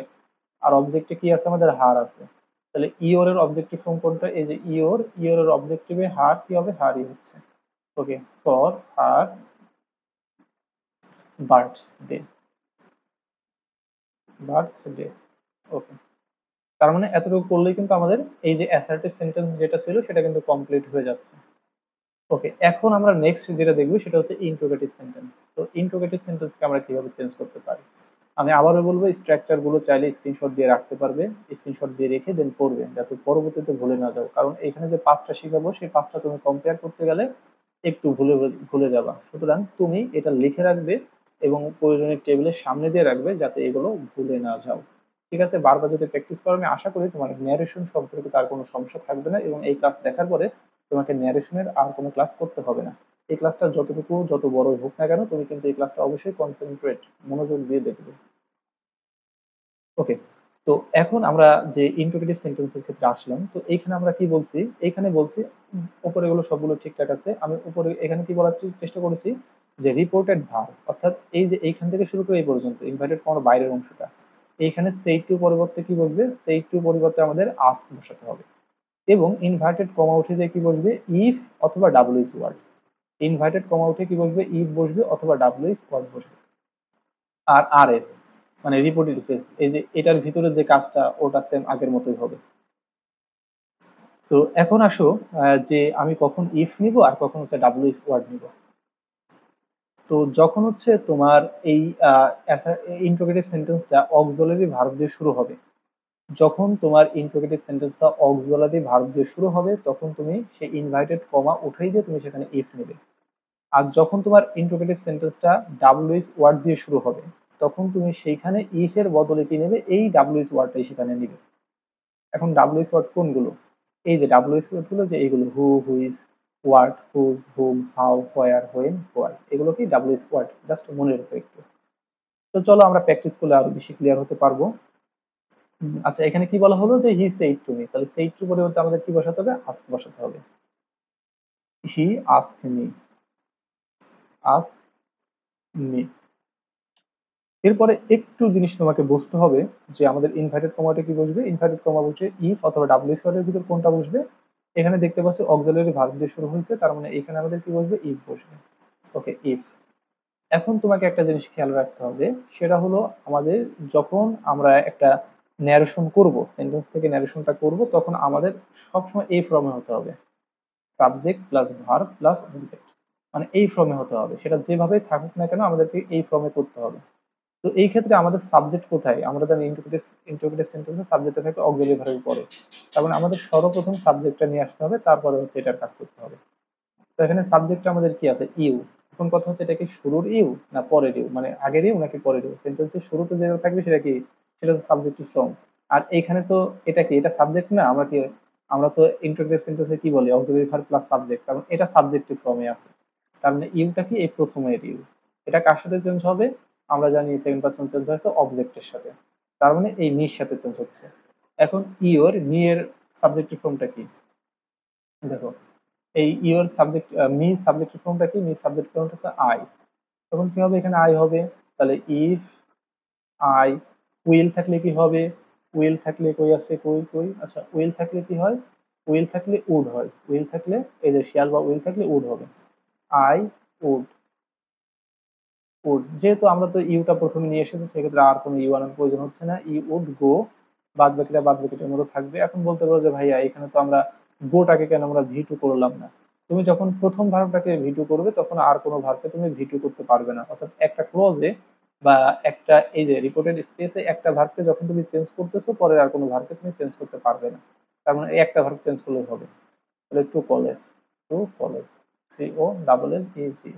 আর অবজেক্টে কি আছে আমাদের? হার আছে। তাহলে ইওর এর অবজেক্টিভ ফর্ম কোনটা? এই যে ইওর, ইওর এর অবজেক্টিভে হার কি হবে? হারই হচ্ছে। ওকে, ফর হার বার্থডে, বার্থডে। ওকে, তার মানে এতটুকু করলেই কিন্তু আমাদের এই যে অ্যাসার্টিভ সেন্টেন্স যেটা ছিল সেটা কিন্তু কমপ্লিট হয়ে যাচ্ছে। ওকে, এখন আমরা নেক্সট যেটা দেখবো সেটা হচ্ছে ইন্টারোগেটিভ সেন্টেন্স। তো ইন্টারোগেটিভ সেন্টেন্সকে আমরা কিভাবে চেঞ্জ করতে পারি? আমি আবারও বলবো, স্ট্রাকচার গুলো চাইলে স্ক্রিনশট দিয়ে রাখতে পারবে, স্ক্রিনশট দিয়ে রেখে দেন পড়বে, যাতে পরবর্তীতে ভুলে না যাও। কারণ এখানে যে পাঁচটা শিখাবো সেই পাঁচটা তুমি কম্পেয়ার করতে গেলে একটু ভুলে ভুলে যাবা। সুতরাং তুমি এটা লিখে রাখবে এবং প্রয়োজনীয় টেবিলের সামনে দিয়ে রাখবে, যাতে এগুলো ভুলে না যাও। ঠিক আছে, বারবার যদি প্র্যাকটিস করো আমি আশা করি তোমার ন্যারেশন সম্পর্কে তার কোনো সমস্যা থাকবে না, এবং এই ক্লাস দেখার পরে তোমাকে ন্যারেশনের আর কোনো ক্লাস করতে হবে না। এই ক্লাসটা যতটুকু যত বড়ই হোক না কেন, তুমি কিন্তু এই ক্লাসটা অবশ্যই কনসেন্ট্রেট মনোযোগ দিয়ে দেখবে। ওকে, তো এখন আমরা যে ইন্টারোগেটিভ সেন্টেন্সের ক্ষেত্রে আসলাম, তো এইখানে আমরা কি বলছি? এইখানে বলছি উপরে এগুলো সবগুলো ঠিকঠাক আছে। আমি উপরে এখানে কি বলার চেষ্টা করেছি যে রিপোর্টেড ভার্ব, অর্থাৎ এই যে এইখান থেকে শুরু করে এই পর্যন্ত ইনভার্টেড কমার বাইরের অংশটা, এইখানে সেই টু পরিবর্তে কি বসবে? সেই টু পরিবর্তে আমাদের আস বসাতে হবে, এবং ইনভার্টেড কমা উঠে যে কি বসবে? ইফ অথবা ডাব্লিউএস ওয়ার্ড। ইনভার্টেড কমা উঠে কি বসবে? ইফ বসবে অথবা ডাব্লিউএস ওয়ার্ড বসবে। আর আর এস মানে রিপোর্টেড স্পেস, এই যে এটার ভিতরে যে কাজটা ওটা সেম আগের মতোই হবে। তো এখন আসো যে আমি কখন ইফ নিব আর কখন হচ্ছে ডাব্লিউএস ওয়ার্ড নিব। তো যখন হচ্ছে তোমার এই ইন্টারোগেটিভ সেন্টেন্সটা অক্সিলারি ভার্ব দিয়ে শুরু হবে, যখন তোমার ইন্টারোগেটিভ সেন্টেন্সটা অক্সিলারি ভার্ব দিয়ে শুরু হবে তখন তুমি সেই ইনভাইটেড কমা উঠাই দিয়ে তুমি সেখানে ইফ নেবে। আর যখন তোমার ইন্টারোগেটিভ সেন্টেন্সটা ডাব্লিউএস ওয়ার্ড দিয়ে শুরু হবে তখন তুমি সেইখানে ইফ এর বদলে কি নেবে? এই ডাব্লিউএস ওয়ার্ডটাই সেখানে নেবে। এখন ডাব্লিউএস ওয়ার্ড কোনগুলো? এই যে ডাব্লিউএস ওয়ার্ড গুলো, যে এইগুলো who, which, what, whose, whom, how, where, when, why, এগুলো কি ডাব্লিউএস ওয়ার্ড? জাস্ট মনে রেখো একটু। তো চলো আমরা প্র্যাকটিস করলে আরো বেশি ক্লিয়ার হতে পারবো। আচ্ছা, এখানে কি বলা হলো যে হি সেইড টু মি, তাহলে সেইড টু পরিবর্তে আমাদের কি বসাতে হবে? আস্ক বসাতে হবে। He ask me, ask me. এরপরে একটু জিনিস তোমাকে বুঝতে হবে যে আমাদের ইনভার্টেড কমাটা কি বসবে? ইনভার্টেড কমা বসে ইফ অথবা ডাব্লিউএস ওয়ার্ডের ভিতর কোনটা বসবে? এখানে দেখতে পাচ্ছি অক্সিলারি ভার্ব দিয়ে শুরু হয়েছে, তার মানে এখানে আমাদের কি বসবে? ইফ বসবে। ওকে, ইফ। এখন তোমাকে একটা জিনিস খেয়াল রাখতে হবে, সেটা হলো আমাদের যখন আমরা একটা ন্যারেশন করব, সেন্টেন্স থেকে ন্যারেশনটা করব, তখন আমাদের সবসময় এই ফর্মে হতে হবে, subject plus verb plus object. মানে এই ফর্মে হতে হবে, সেটা যেভাবে থাকুক না কেন আমাদেরকে এই ফর্মে করতে হবে। তো এই ক্ষেত্রে আমাদের সাবজেক্ট কোথায়? আমরা জানি ইন্টারোগেটিভ সেন্টেন্সে সাবজেক্টটা থাকে অক্সিলারি ভার্বের পরে। তার মানে আমাদের সর্বপ্রথম সাবজেক্টটা নিয়ে আসতে হবে, তারপরে হচ্ছে এটার কাজ করতে হবে। তো এখানে সাবজেক্টটা আমাদের কি আছে? ইউ। এখন কথা হচ্ছে এটা কি শুরুর ইউ না পরের ইউ, মানে আগের ইউ নাকি পরের ইউ? সেন্টেন্সের শুরুতে যেটা থাকবে সেটা কি? সেটা হচ্ছে সাবজেক্টিভ ফর্ম। আর এখানে তো এটা কি? এটা সাবজেক্ট না? আমরা কি, আমরা তো ইন্টারোগেটিভ সেন্টেন্সে কি বলি? অক্সিলারি ভার্ব প্লাস সাবজেক্ট, কারণ এটা সাবজেক্টিভ ফর্মে আছে। তার মানে ইউটা কি? এই প্রথমের ইউ। এটা কার সাথে চেঞ্জ হবে? আমরা জানি 7% চেঞ্জ হয়েছে অবজেক্টের সাথে, তার মানে এই নির সাথে চেঞ্জ হচ্ছে। এখন ইওর নি এর সাবজেক্টিভ ফর্মটা কি? দেখো, এই ইওর সাবজেক্ট মি সাবজেক্টিভ ফর্মটা কি? মি সাবজেক্ট ফর্মটা হচ্ছে আই। তখন কি হবে? এখানে আই হবে। তাহলে ইফ আই, উইল থাকলে কি হবে? উইল থাকলে কই আছে? কই কই, আচ্ছা, উইল থাকলে কি হয়? উইল থাকলে উড হয়। উইল থাকলে এই যে শিয়াল বা উইল থাকলে উড হবে। I would, would. যেহেতু আমরা তো ইউটা প্রথমে নিয়ে এসেছি সেক্ষেত্রে আর কোনো ইউ আনার প্রয়োজন হচ্ছে না। ই উড গো, বাদ বাকিটা বাদ বাকিটার মতো থাকবে। এখন বলতে পারো যে ভাইয়া এখানে তো আমরা গোটাকে কেন আমরা ভি টু করলাম না? তুমি যখন প্রথম ভার্বটাকে ভি টু করবে তখন আর কোনো ভার্বকে তুমি ভি টু করতে পারবে না, অর্থাৎ একটা ক্লোজে বা একটা এই যে রিপোর্টেড স্পেসে একটা ভার্বকে যখন তুমি চেঞ্জ করতেছো পরে আর কোনো ভার্বকে তুমি চেঞ্জ করতে পারবে না। তার মানে এই একটা ভার্ব চেঞ্জ করলেই হবে। তাহলে to college, to college, C O double L E G,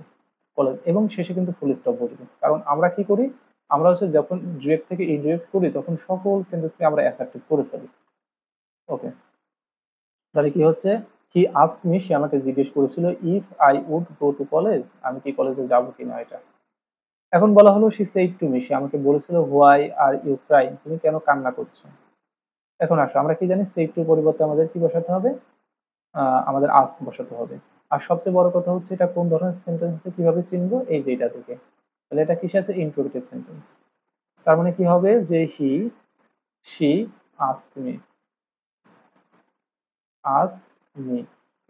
college. এবং শেষে কিন্তু ফুল স্টপ বসবে, কারণ আমরা কি করি? আমরা হচ্ছে যখন ডিরেক্ট থেকে ইনডিরেক্ট করি তখন সকল সেন্টেন্সকে আমরা অ্যাসার্টিভ করে ফেলি। ওকে, তাহলে কি হচ্ছে? হি আস্ক মি, সে আমাকে জিজ্ঞেস করেছিল, if I would go to college, আমি কি কলেজে যাবো কিনা এটা। এখন বলা হলো শি সেইড টু মি, সে আমাকে বলেছিল, হোয়াই আর ইউ ক্রাইং, তুমি কেন কান্না করছো। এখন আসো, আমরা কি জানি? সেইড টুর পরিবর্তে আমাদের কি বসাতে হবে? আমাদের আস্ক বসাতে হবে। আর সবচেয়ে বড় কথা হচ্ছে এটা কোন ধরনের সেন্টেন্স কিভাবে চিনবো? এই যে এটা থেকে। তাহলে এটা কিসে আছে? Interrogative sentence. তার মানে কি হবে? যে he, she ask me, ask me.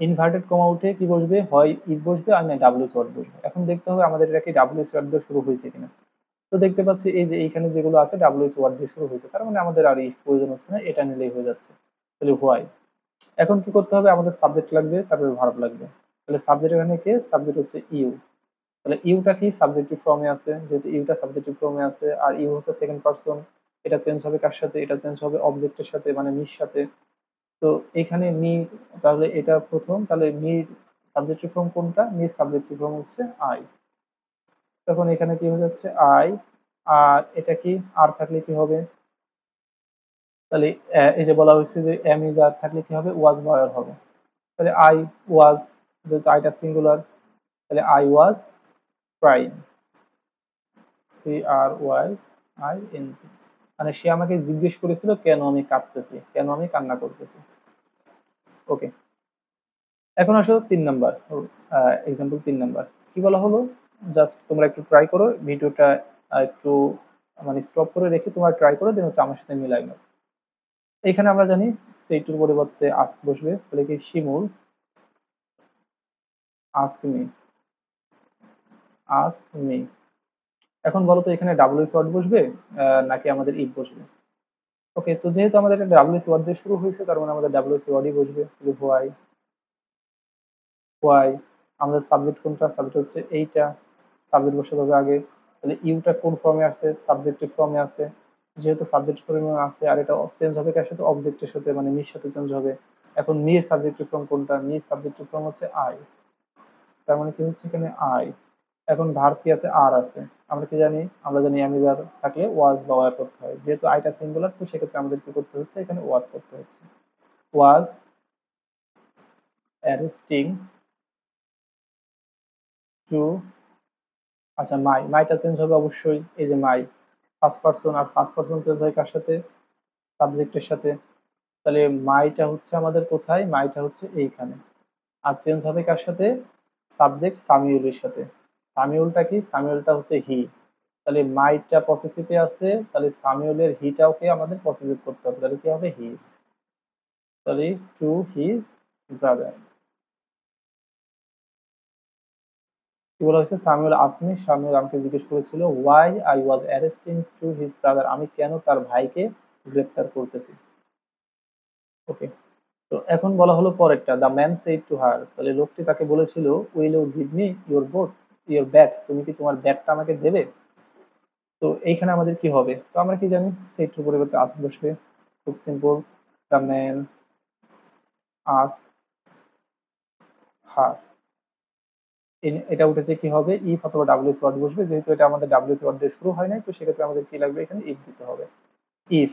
Inverted comma উঠে কি বসবে, হয় ইফ বসবে আর না ডাব্লিউএস ওয়ার্ড বসবে। এখন দেখতে হবে আমাদের এটা কি ডাব্লিউএস ওয়ার্ড দিয়ে শুরু হয়েছে কিনা। তো দেখতে পাচ্ছি এই যে এইখানে যেগুলো আছে ডাব্লিউএস ওয়ার্ড দিয়ে শুরু হয়েছে, তার মানে আমাদের আর ইফ প্রয়োজন হচ্ছে না, এটা নিলেই হয়ে যাচ্ছে। তাহলে হোয়াই। এখন কি করতে হবে, আমাদের সাবজেক্ট লাগবে, তারপরে ভার্ব লাগবে। তাহলে সাবজেক্ট এখানে কে, সাবজেক্ট হচ্ছে ইউ। তাহলে ইউটা কি সাবজেক্টিভ ফর্মে আছে, যেহেতু ইউটা সাবজেক্টিভ ফর্মে আছে আর ইউ হচ্ছে সেকেন্ড পারসন, এটা চেঞ্জ হবে কার সাথে, এটা চেঞ্জ হবে অবজেক্টের সাথে মানে মির সাথে। তো এখানে মি, তাহলে এটা প্রথম, তাহলে মির সাবজেক্টিভ ফর্ম কোনটা, মির সাবজেক্টিভ ফর্ম হচ্ছে আই। তখন এখানে কি হয়ে যাচ্ছে আই, আর এটা কি আর থাকলে কি হবে, তাহলে এই যে বলা হয়েছে যে এম ইজ আর থাকলে কি হবে, ওয়াজ বয়ার হবে। তাহলে আই ওয়াজ, যেহেতু আইটা সিঙ্গুলার, তাহলে আই ওয়াজ ক্রাইং, CRYING, মানে সে আমাকে জিজ্ঞেস করেছিল কেন আমি কাঁদতেছি, কেন আমি কান্না করতেছি। ওকে, এখন আসো 3 নাম্বার এক্সাম্পল। 3 নাম্বার কি বলা হলো, জাস্ট তোমরা একটু ট্রাই করো ভিডিওটা, একটু মানে স্টপ করে রেখে তোমরা ট্রাই করো, দেন হচ্ছে আমার সাথে মিলাই নাও। এখানে আমরা জানি সেইটুর পরিবর্তে আস্ক বসবে, তাহলে কি শিমুল আস্ক মি, আস্ক মি। এখন বলো তো এখানে ডাব্লিউএস ওয়ার্ড বসবে নাকি আমাদের ইফ বসবে। ওকে, তো যেহেতু আমাদের এটা ডাব্লিউএস ওয়ার্ড দিয়ে শুরু হয়েছে, তার মানে আমাদের ডাব্লিউএস ওয়ার্ডই বসবে। Why, why. আমাদের সাবজেক্ট কোনটা, সাবজেক্ট হচ্ছে এইটা, সাবজেক্ট বসাতে হবে আগে। তাহলে ইউটা কোন ফর্মে আছে, সাবজেক্টিভ ফর্মে আছে, যেহেতু সাবজেক্ট ফর্মে আছে আর এটা চেঞ্জ হবে কার সাথে, অবজেক্টের সাথে মানে মির সাথে চেঞ্জ হবে। এখন মি এর সাবজেক্টিভ ফর্ম কোনটা, মি এর সাবজেক্টিভ ফর্ম হচ্ছে আই, তার মানে কি হচ্ছে এখানে আই। এখন ভার্ব কি আছে, আর আছে। আমরা কি জানি, আমরা জানি অ্যামিজার থাকলে ওয়াজ ব্যবহার করতে হয়, যেহেতু আইটা সিঙ্গুলার তো সেক্ষেত্রে আমাদের কি করতে হচ্ছে, এখানে ওয়াজ করতে হচ্ছে। ওয়াজ অ্যারেস্টিং টু, আচ্ছা মাই, মাইটা চেঞ্জ হবে অবশ্যই, এই যে মাই ফার্স্ট পারসন, আর ফার্স্ট পারসন চেঞ্জ হয় কার সাথে, সাবজেক্টের সাথে। তাহলে মাইটা হচ্ছে আমাদের কোথায়, মাইটা হচ্ছে এইখানে, আর চেঞ্জ হবে কার সাথে, সাবজেক্ট সামিউলের সাথে। সামিউলটা কি, সামিউলটা হচ্ছে হি, তাহলে মাইটা পসেসিভে আছে, তাহলে সামিউলের হিটাওকে আমাদের পসেসিভ করতে হবে, তাহলে কি হবে হিজ, তাহলে টু হিজ ব্রাদার। কি বলা হয়েছে, সামিউল আসমি, সামিউল আমাকে জিজ্ঞেস করেছিল why I was arresting to his brother, আমি কেন তার ভাইকে গ্রেফতার করতেছি। ওকে, তো এখন বলা হলো পরেরটা, the man said to her, তাহলে লোকটি তাকে বলেছিল will you give me your boat, your bat, তুমি কি তোমার ব্যাটটা আমাকে দেবে। তো এইখানে আমাদের কি হবে, তো আমরা কি জানি সেড টুর পরিবর্তে আস্ক বসবে, খুব simple, the man ask her. এটা উঠেছে কি হবে, ইফ অথবা ডাব্লিউএস ওয়ার্ড বসবে, যেহেতু এটা আমাদের ডাব্লিউএস ওয়ার্ড দিয়ে শুরু হয় নাই, তো সেক্ষেত্রে আমাদের কি লাগবে, এখানে ইফ দিতে হবে, ইফ।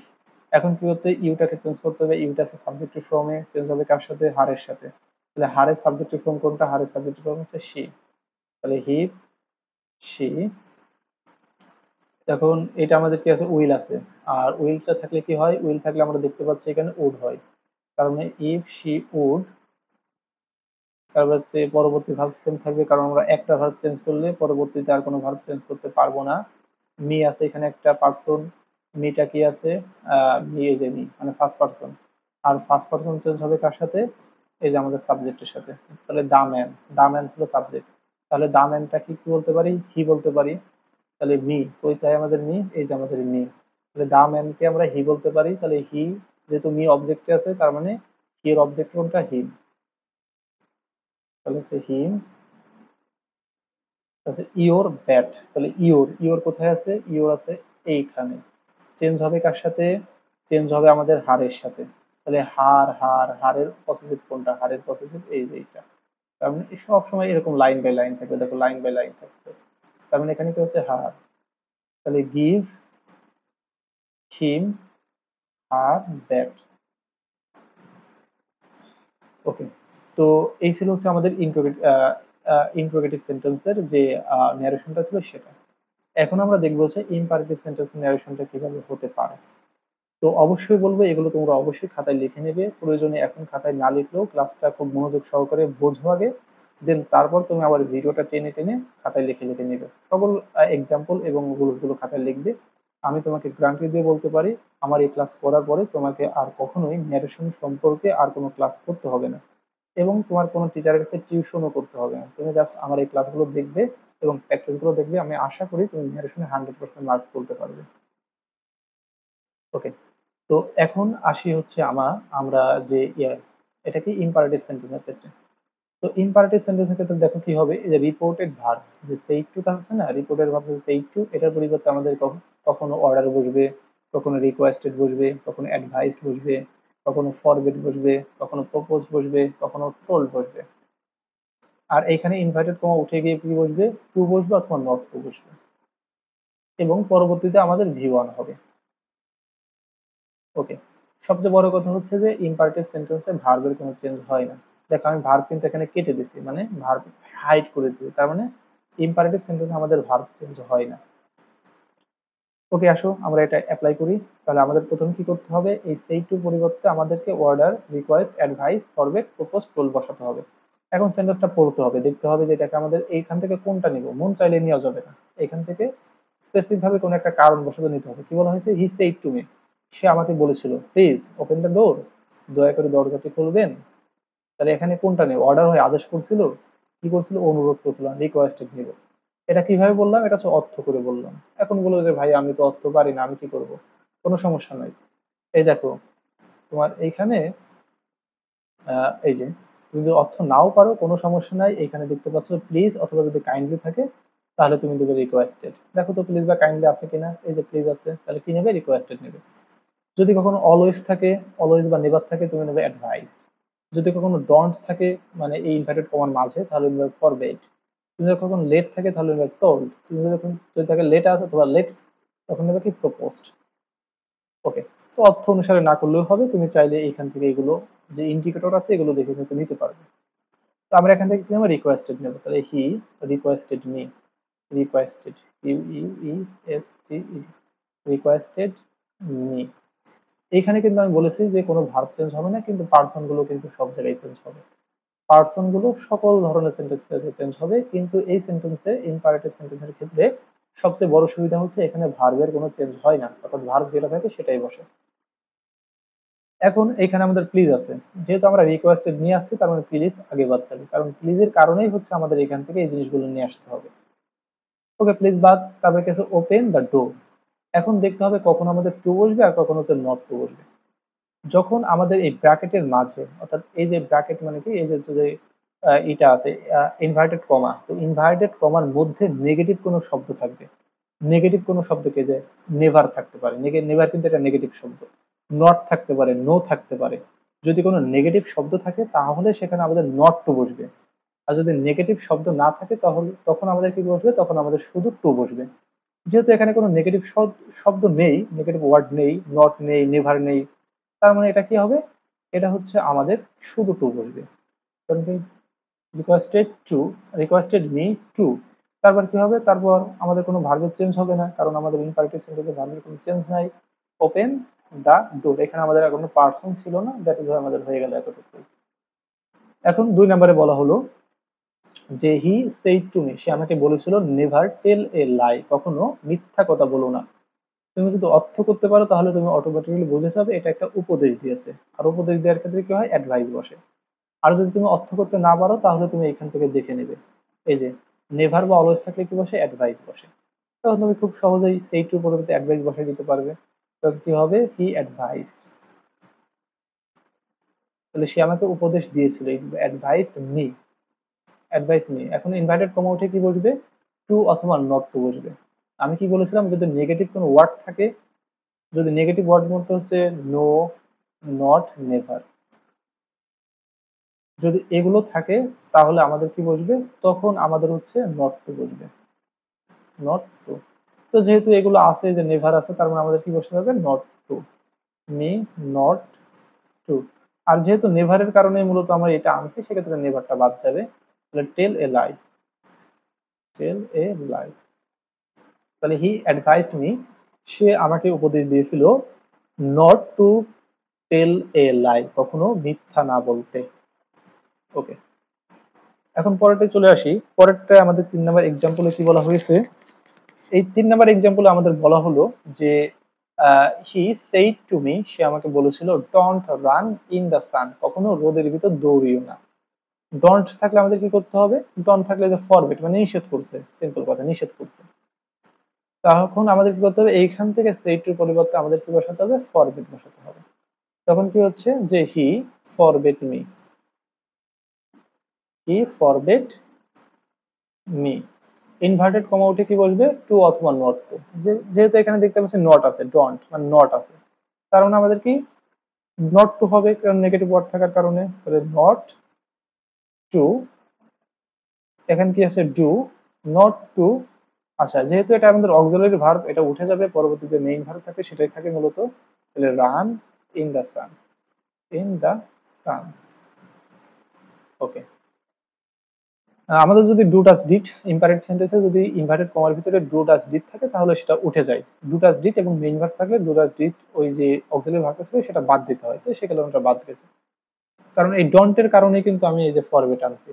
এখন কি করতে, ইউটাকে চেঞ্জ করতে হবে, ইউটা আছে সাবজেক্টিভ ফর্মে, চেঞ্জ হবে কার সাথে, হারের সাথে। তাহলে হারের সাবজেক্টিভ ফর্ম কোনটা, হারের সাবজেক্টিভ ফর্ম হচ্ছে শি, তাহলে হি, শি। এখন এটা আমাদের কি আছে, উইল আছে, আর উইলটা থাকলে কি হয়, উইল থাকলে আমরা দেখতে পাচ্ছি এখানে উড হয়, তার মানে ইফ শি উড, তারপর হচ্ছে পরবর্তী ভার্ব সেম থাকবে, কারণ আমরা একটা ভার্ব চেঞ্জ করলে পরবর্তীতে আর কোনো ভার্ব চেঞ্জ করতে পারবো না। মি আছে এখানে একটা পার্সন, মিটা কি আছে, মি এই যে মি মানে ফার্স্ট পার্সন, আর ফার্স্ট পার্সন চেঞ্জ হবে কার সাথে, এই যে আমাদের সাবজেক্টের সাথে। তাহলে দা ম্যান, দা ম্যান ছিল সাবজেক্ট, তাহলে দা ম্যানটা কি কি বলতে পারি, হি বলতে পারি। তাহলে মি কোথায় আমাদের মি, এই যে আমাদের মি, তাহলে দা ম্যানকে আমরা হি বলতে পারি, তাহলে হি, যেহেতু মি অবজেক্টে আছে তার মানে হি এর অবজেক্ট কোনটা, হিম, তাহলে হচ্ছে হিম। আচ্ছা ইওর ব্যাট, তাহলে ইওর, ইওর কোথায় আছে, ইওর আছে এইখানে, চেঞ্জ হবে কার সাথে, চেঞ্জ হবে আমাদের হারের সাথে। তাহলে হার, হার, হারের পসেসিভ কোনটা, হারের পসেসিভ এই যে এইটা। তার মানে সব সময় এরকম লাইন বাই লাইন থাকবে, দেখো লাইন বাই লাইন থাকছে। তার মানে এখানে কি হচ্ছে হার, তাহলে গিভ হিম হার ব্যাট। ওকে, তো এই ছিল হচ্ছে আমাদের ইন্ট্রোগেটিভ সেন্টেন্সের যে ন্যারেশনটা ছিল সেটা। এখন আমরা দেখবো হচ্ছে ইম্পারেটিভ সেন্টেন্সের ন্যারেশনটা কিভাবে হতে পারে। তো অবশ্যই বলবো এগুলো তোমরা অবশ্যই খাতায় লিখে নেবে, প্রয়োজনে এখন খাতায় না লিখলেও ক্লাসটা খুব মনোযোগ সহকারে বোঝো আগে, দেন তারপর তুমি আবার ভিডিওটা টেনে টেনে খাতায় লিখে লিখে নেবে, সকল এক্সাম্পল এবং রুলস গুলো খাতায় লিখবে। আমি তোমাকে গ্যারান্টি দিয়ে বলতে পারি, আমার এই ক্লাস করার পরে তোমাকে আর কখনোই ন্যারেশন সম্পর্কে আর কোনো ক্লাস করতে হবে না। এবং তোমার কোনো টিচারের কাছে টিউশনও করতে হবে না, তুমি জাস্ট আমার এই ক্লাসগুলো দেখবে এবং প্র্যাকটিসগুলো দেখবে, আমি আশা করি তুমি ন্যারেশনে 100% মার্ক তুলতে পারবে। ওকে, তো এখন আসি হচ্ছে আমরা যে এটা কি ইম্পারেটিভ সেন্টেন্সের ক্ষেত্রে। তো ইম্পারেটিভ সেন্টেন্সের ক্ষেত্রে দেখো কি হবে, এই যে রিপোর্টেড ভার্ব, যে সেই টু আছে না, রিপোর্টেড ভার্ব সেই টু, এটার পরিবর্তে আমাদের কখনো অর্ডার বসবে, কখনো রিকোয়েস্টেড বসবে, কখনো অ্যাডভাইসড বসবে, কখনো ফরবিড বসবে, কখনো প্রপোজ বসবে, কখনো টোল্ড বসবে। আর এইখানে ইনভাইটেড কমা উঠে গিয়ে কি বসবে, টু বসবে অথবা নট টু বসবে, এবং পরবর্তীতে আমাদের ভি ওয়ান হবে। ওকে, সবচেয়ে বড় কথা হচ্ছে যে ইম্পারেটিভ সেন্টেন্সে ভার্বের কোনো চেঞ্জ হয় না। দেখো আমি ভার্ব কিন্তু এখানে কেটে দিছি, মানে ভার্ব হাইড করে দিয়েছি, তার মানে ইম্পারেটিভ সেন্টেন্সে আমাদের ভার্ব চেঞ্জ হয় না। ওকে, আসো আমরা এটা অ্যাপ্লাই করি। তাহলে আমাদের প্রথমে কি করতে হবে, এই সেই টু পরিবর্তে আমাদেরকে order, request, advice, forward, propose, toll বসাতে হবে। এখন সেন্টেন্সটা পড়তে হবে, দেখতে হবে যে এটাকে আমাদের এইখান থেকে কোনটা নিব, মন চাইলে নেওয়া যাবে না, এখান থেকে স্পেসিফিক ভাবে কোনো একটা কারণ বশত নিতে হবে। কি বলা হয়েছে, হি সেইড টু মি, সে আমাকে বলেছিল, প্লিজ ওপেন দ্য ডোর, দয়া করে দরজাটি খুলবেন। তাহলে এখানে কোনটা নেব, অর্ডার হয়ে আদেশ করছিল, কি করছিল, অনুরোধ করছিল, রিকোয়েস্টেড নিব। এটা কিভাবে বললাম, এটা হচ্ছে অর্থ করে বললাম। এখন বলো যে ভাই আমি তো অর্থ পারি না, আমি কি করব, কোনো সমস্যা নাই। এই দেখো তোমার এইখানে এই যে তুমি যদি অর্থ নাও পারো কোনো সমস্যা নাই, এখানে দেখতে পাচ্ছ প্লিজ, অথবা যদি কাইন্ডলি থাকে তাহলে তুমি দেবে রিকোয়েস্টেড। দেখো তো প্লিজ বা কাইন্ডলি আছে কিনা, এই যে প্লিজ আছে, তাহলে কি নেবে, রিকোয়েস্টেড নেবে। যদি কখনো অলওয়েজ থাকে, অলওয়েজ বা নেভার থাকে, তুমি নেবে অ্যাডভাইসড। যদি কখনো ডোন্ট থাকে, মানে এই ইনভার্টেড কমার মাঝে, তাহলে নেবে ফরবেড। তুমি যদি কখনো লেট থাকে তাহলে নেবে টোল্ড। তুমি যদি থাকে লেট আছে অথবা লেটস, তখন নেবে কি, প্রপোজড। ওকে, তো অর্থ অনুসারে না করলেও হবে, তুমি চাইলে এইখান থেকে এগুলো যে ইন্ডিকেটর আছে এগুলো দেখে কিন্তু নিতে পারবে। তো আমরা এখান থেকে কি নেবো, রিকোয়েস্টেড নেবো, তাহলে he requested me, requested, U U E S T E, requested me. এইখানে কিন্তু আমি বলেছি যে কোনো ভার্ব চেঞ্জ হবে না, কিন্তু পার্সন গুলো কিন্তু সব জায়গায় চেঞ্জ হবে। পার্সন গুলো সকল ধরনের সেন্টেন্স চেঞ্জ হবে, কিন্তু এই সেন্টেন্সে, ইম্পারেটিভ সেন্টেন্সের ক্ষেত্রে সবচেয়ে বড় সুবিধা হচ্ছে এখানে ভার্বের কোনো চেঞ্জ হয় না, অর্থাৎ ভার্ব যেটা থাকে সেটাই বসে। এখন এখানে আমাদের প্লিজ আছে, যেহেতু আমরা রিকোয়েস্টেড নিয়ে আসছি, তার মানে প্লিজ আগে বাদ যাবে, কারণ প্লিজের কারণেই হচ্ছে আমাদের এখান থেকে এই জিনিসগুলো নিয়ে আসতে হবে। ওকে, প্লিজ বাদ, তারপরে কিছু ওপেন দ্য ডোর। এখন দেখতে হবে কখন আমাদের টু বসবে আর কখন হচ্ছে নট টু বসবে। যখন আমাদের এই ব্র্যাকেটের মাঝে, অর্থাৎ এই যে ব্র্যাকেট মানে কি, এই যে যে এটা আছে ইনভার্টেড কমা, তো ইনভার্টেড কমার মধ্যে নেগেটিভ কোনো শব্দ থাকবে। নেগেটিভ কোনো শব্দকে যে নেভার থাকতে পারে, নেভার কিন্তু এটা নেগেটিভ শব্দ, নট থাকতে পারে, নো থাকতে পারে। যদি কোনো নেগেটিভ শব্দ থাকে তাহলে সেখানে আমাদের নট টু বসবে। আর যদি নেগেটিভ শব্দ না থাকে তাহলে তখন আমাদের কি বসবে, তখন আমাদের শুধু টু বসবে। যেহেতু এখানে কোনো নেগেটিভ শব্দ নেই, নেগেটিভ ওয়ার্ড নেই, নট নেই, নেভার নেই, তার মানে এটা কি হবে, এটা হচ্ছে আমাদের শুধু টু বসবে। Requested to, requested me two, তারপর কি হবে, তারপর আমাদের কোনো ভার্বের চেঞ্জ হবে না, কারণ আমাদের ইম্পারেটিভ সেন্টেন্সে ভার্বের কোনো চেঞ্জ নাই। ওপেন দা ডোর, এখানে আমাদের আর কোনো পার্সন ছিল না, দ্যাট ইজ আমাদের হয়ে গেল এতটুকু। এখন 2 নম্বরে বলা হলো যে হি সেইড টু মি, সে আমাকে বলেছিল, নেভার টেল এ লাই, কখনো মিথ্যা কথা বলো না। তুমি যদি অর্থ করতে পারো তাহলে তুমি অটোমেটিক্যালি বুঝে যাবে এটা একটা উপদেশ দিয়েছে, আর উপদেশ দেওয়ার ক্ষেত্রে কি হয়, অ্যাডভাইস বসে। আর যদি তুমি অর্থ করতে না পারো তাহলে তুমি এখান থেকে দেখে নেবে, এই যে নেভার বা অলওয়েজ থাকলে কি বসে, অ্যাডভাইস বসে। তখন তুমি খুব সহজেই সেই টু পরবর্তী অ্যাডভাইস বসে দিতে পারবে। তখন কি হবে, হি অ্যাডভাইসড, তাহলে সে আমাকে উপদেশ দিয়েছিল, অ্যাডভাইসড মি, অ্যাডভাইস মি। এখন ইনভার্টেড কমা উঠে কি বসবে, টু অথবা নট টু বসবে। আমি কি বলেছিলাম, যদি নেগেটিভ কোনো ওয়ার্ড থাকে, যদি নেগেটিভ ওয়ার্ড বলতে হচ্ছে নো, নট, নেভার, যদি এগুলো থাকে তাহলে আমাদের কি বসবে, তখন আমাদের হচ্ছে নট টু বসবে, নট টু। তো যেহেতু এগুলো আছে, যে নেভার আছে, তার মানে আমাদের কি বসতে হবে, not to, me not to. আর যেহেতু নেভারের কারণে মূলত আমরা এটা আনছি, সেক্ষেত্রে নেভারটা বাদ যাবে, তাহলে টেল এ লাই, টেল এ লাই। তাহলে হি অ্যাডভাইসড মি, সে আমাকে উপদেশ দিয়েছিল, নট টু টেল এ লাই, কখনো মিথ্যা না বলতে। ওকে, এখন পরেরটা চলে আসি। পরেরটা আমাদের 3 নম্বর এক্সাম্পলে কি বলা হয়েছে, এই 3 নম্বর এক্সাম্পলে আমাদের বলা হলো যে হি সেইড টু মি, সে আমাকে বলেছিল, ডোন্ট রান ইন দ্য সান, কখনো রোদের ভিতর দৌড়িও না। ডন্ট থাকলে আমাদের কি করতে হবে? ডন্ট থাকলে যে ফরবিট মানে নিষেধ করছে, সিম্পল কথা নিষেধ করছে। তখন আমাদের কি করতে হবে? এইখান থেকে সেই টুর পরিবর্তে আমাদের কি বসাতে হবে? ফরবিট বসাতে হবে। তখন কি হচ্ছে যে হি ফরবিট মি, হি ফরবিট মি। ইনভার্টেড কমা উঠে কি বসবে? টু অথবা নট টু। যেহেতু এখানে দেখতে পাচ্ছি নট আছে, ডন্ট মানে নট আছে, তার মানে আমাদের কি নট টু হবে, কারণ নেগেটিভ ওয়ার্ড থাকার কারণে। তাহলে নট টু, এখানে কি আছে? Do, not to. আচ্ছা, যেহেতু এটা আমাদের অক্সিলারি ভার্ব, এটা উঠে যাবে, পরবর্তী যে মেইন ভার্ব থাকে সেটাই থাকে মূলত। তাহলে run in the sun, in the sun. Okay, আমাদের যদি ডু ডাজ ডিড ইম্পারেটিভ সেন্টেন্সে যদি ইনভার্টেড কমার ভিতরে ডু ডাজ ডিড থাকে তাহলে সেটা উঠে যায়। ডু ডাজ ডিড এবং মেইন ভার্ব থাকলে ডু ডাজ ডিড ওই যে অক্সিলারি ভার্বটা ছিল সেটা বাদ দিতে হয়, তো সেখানে ওটা বাদ গেছে। কারণ এই ডন্টের কারণে কিন্তু আমি এই যে ফরগেট আনছি।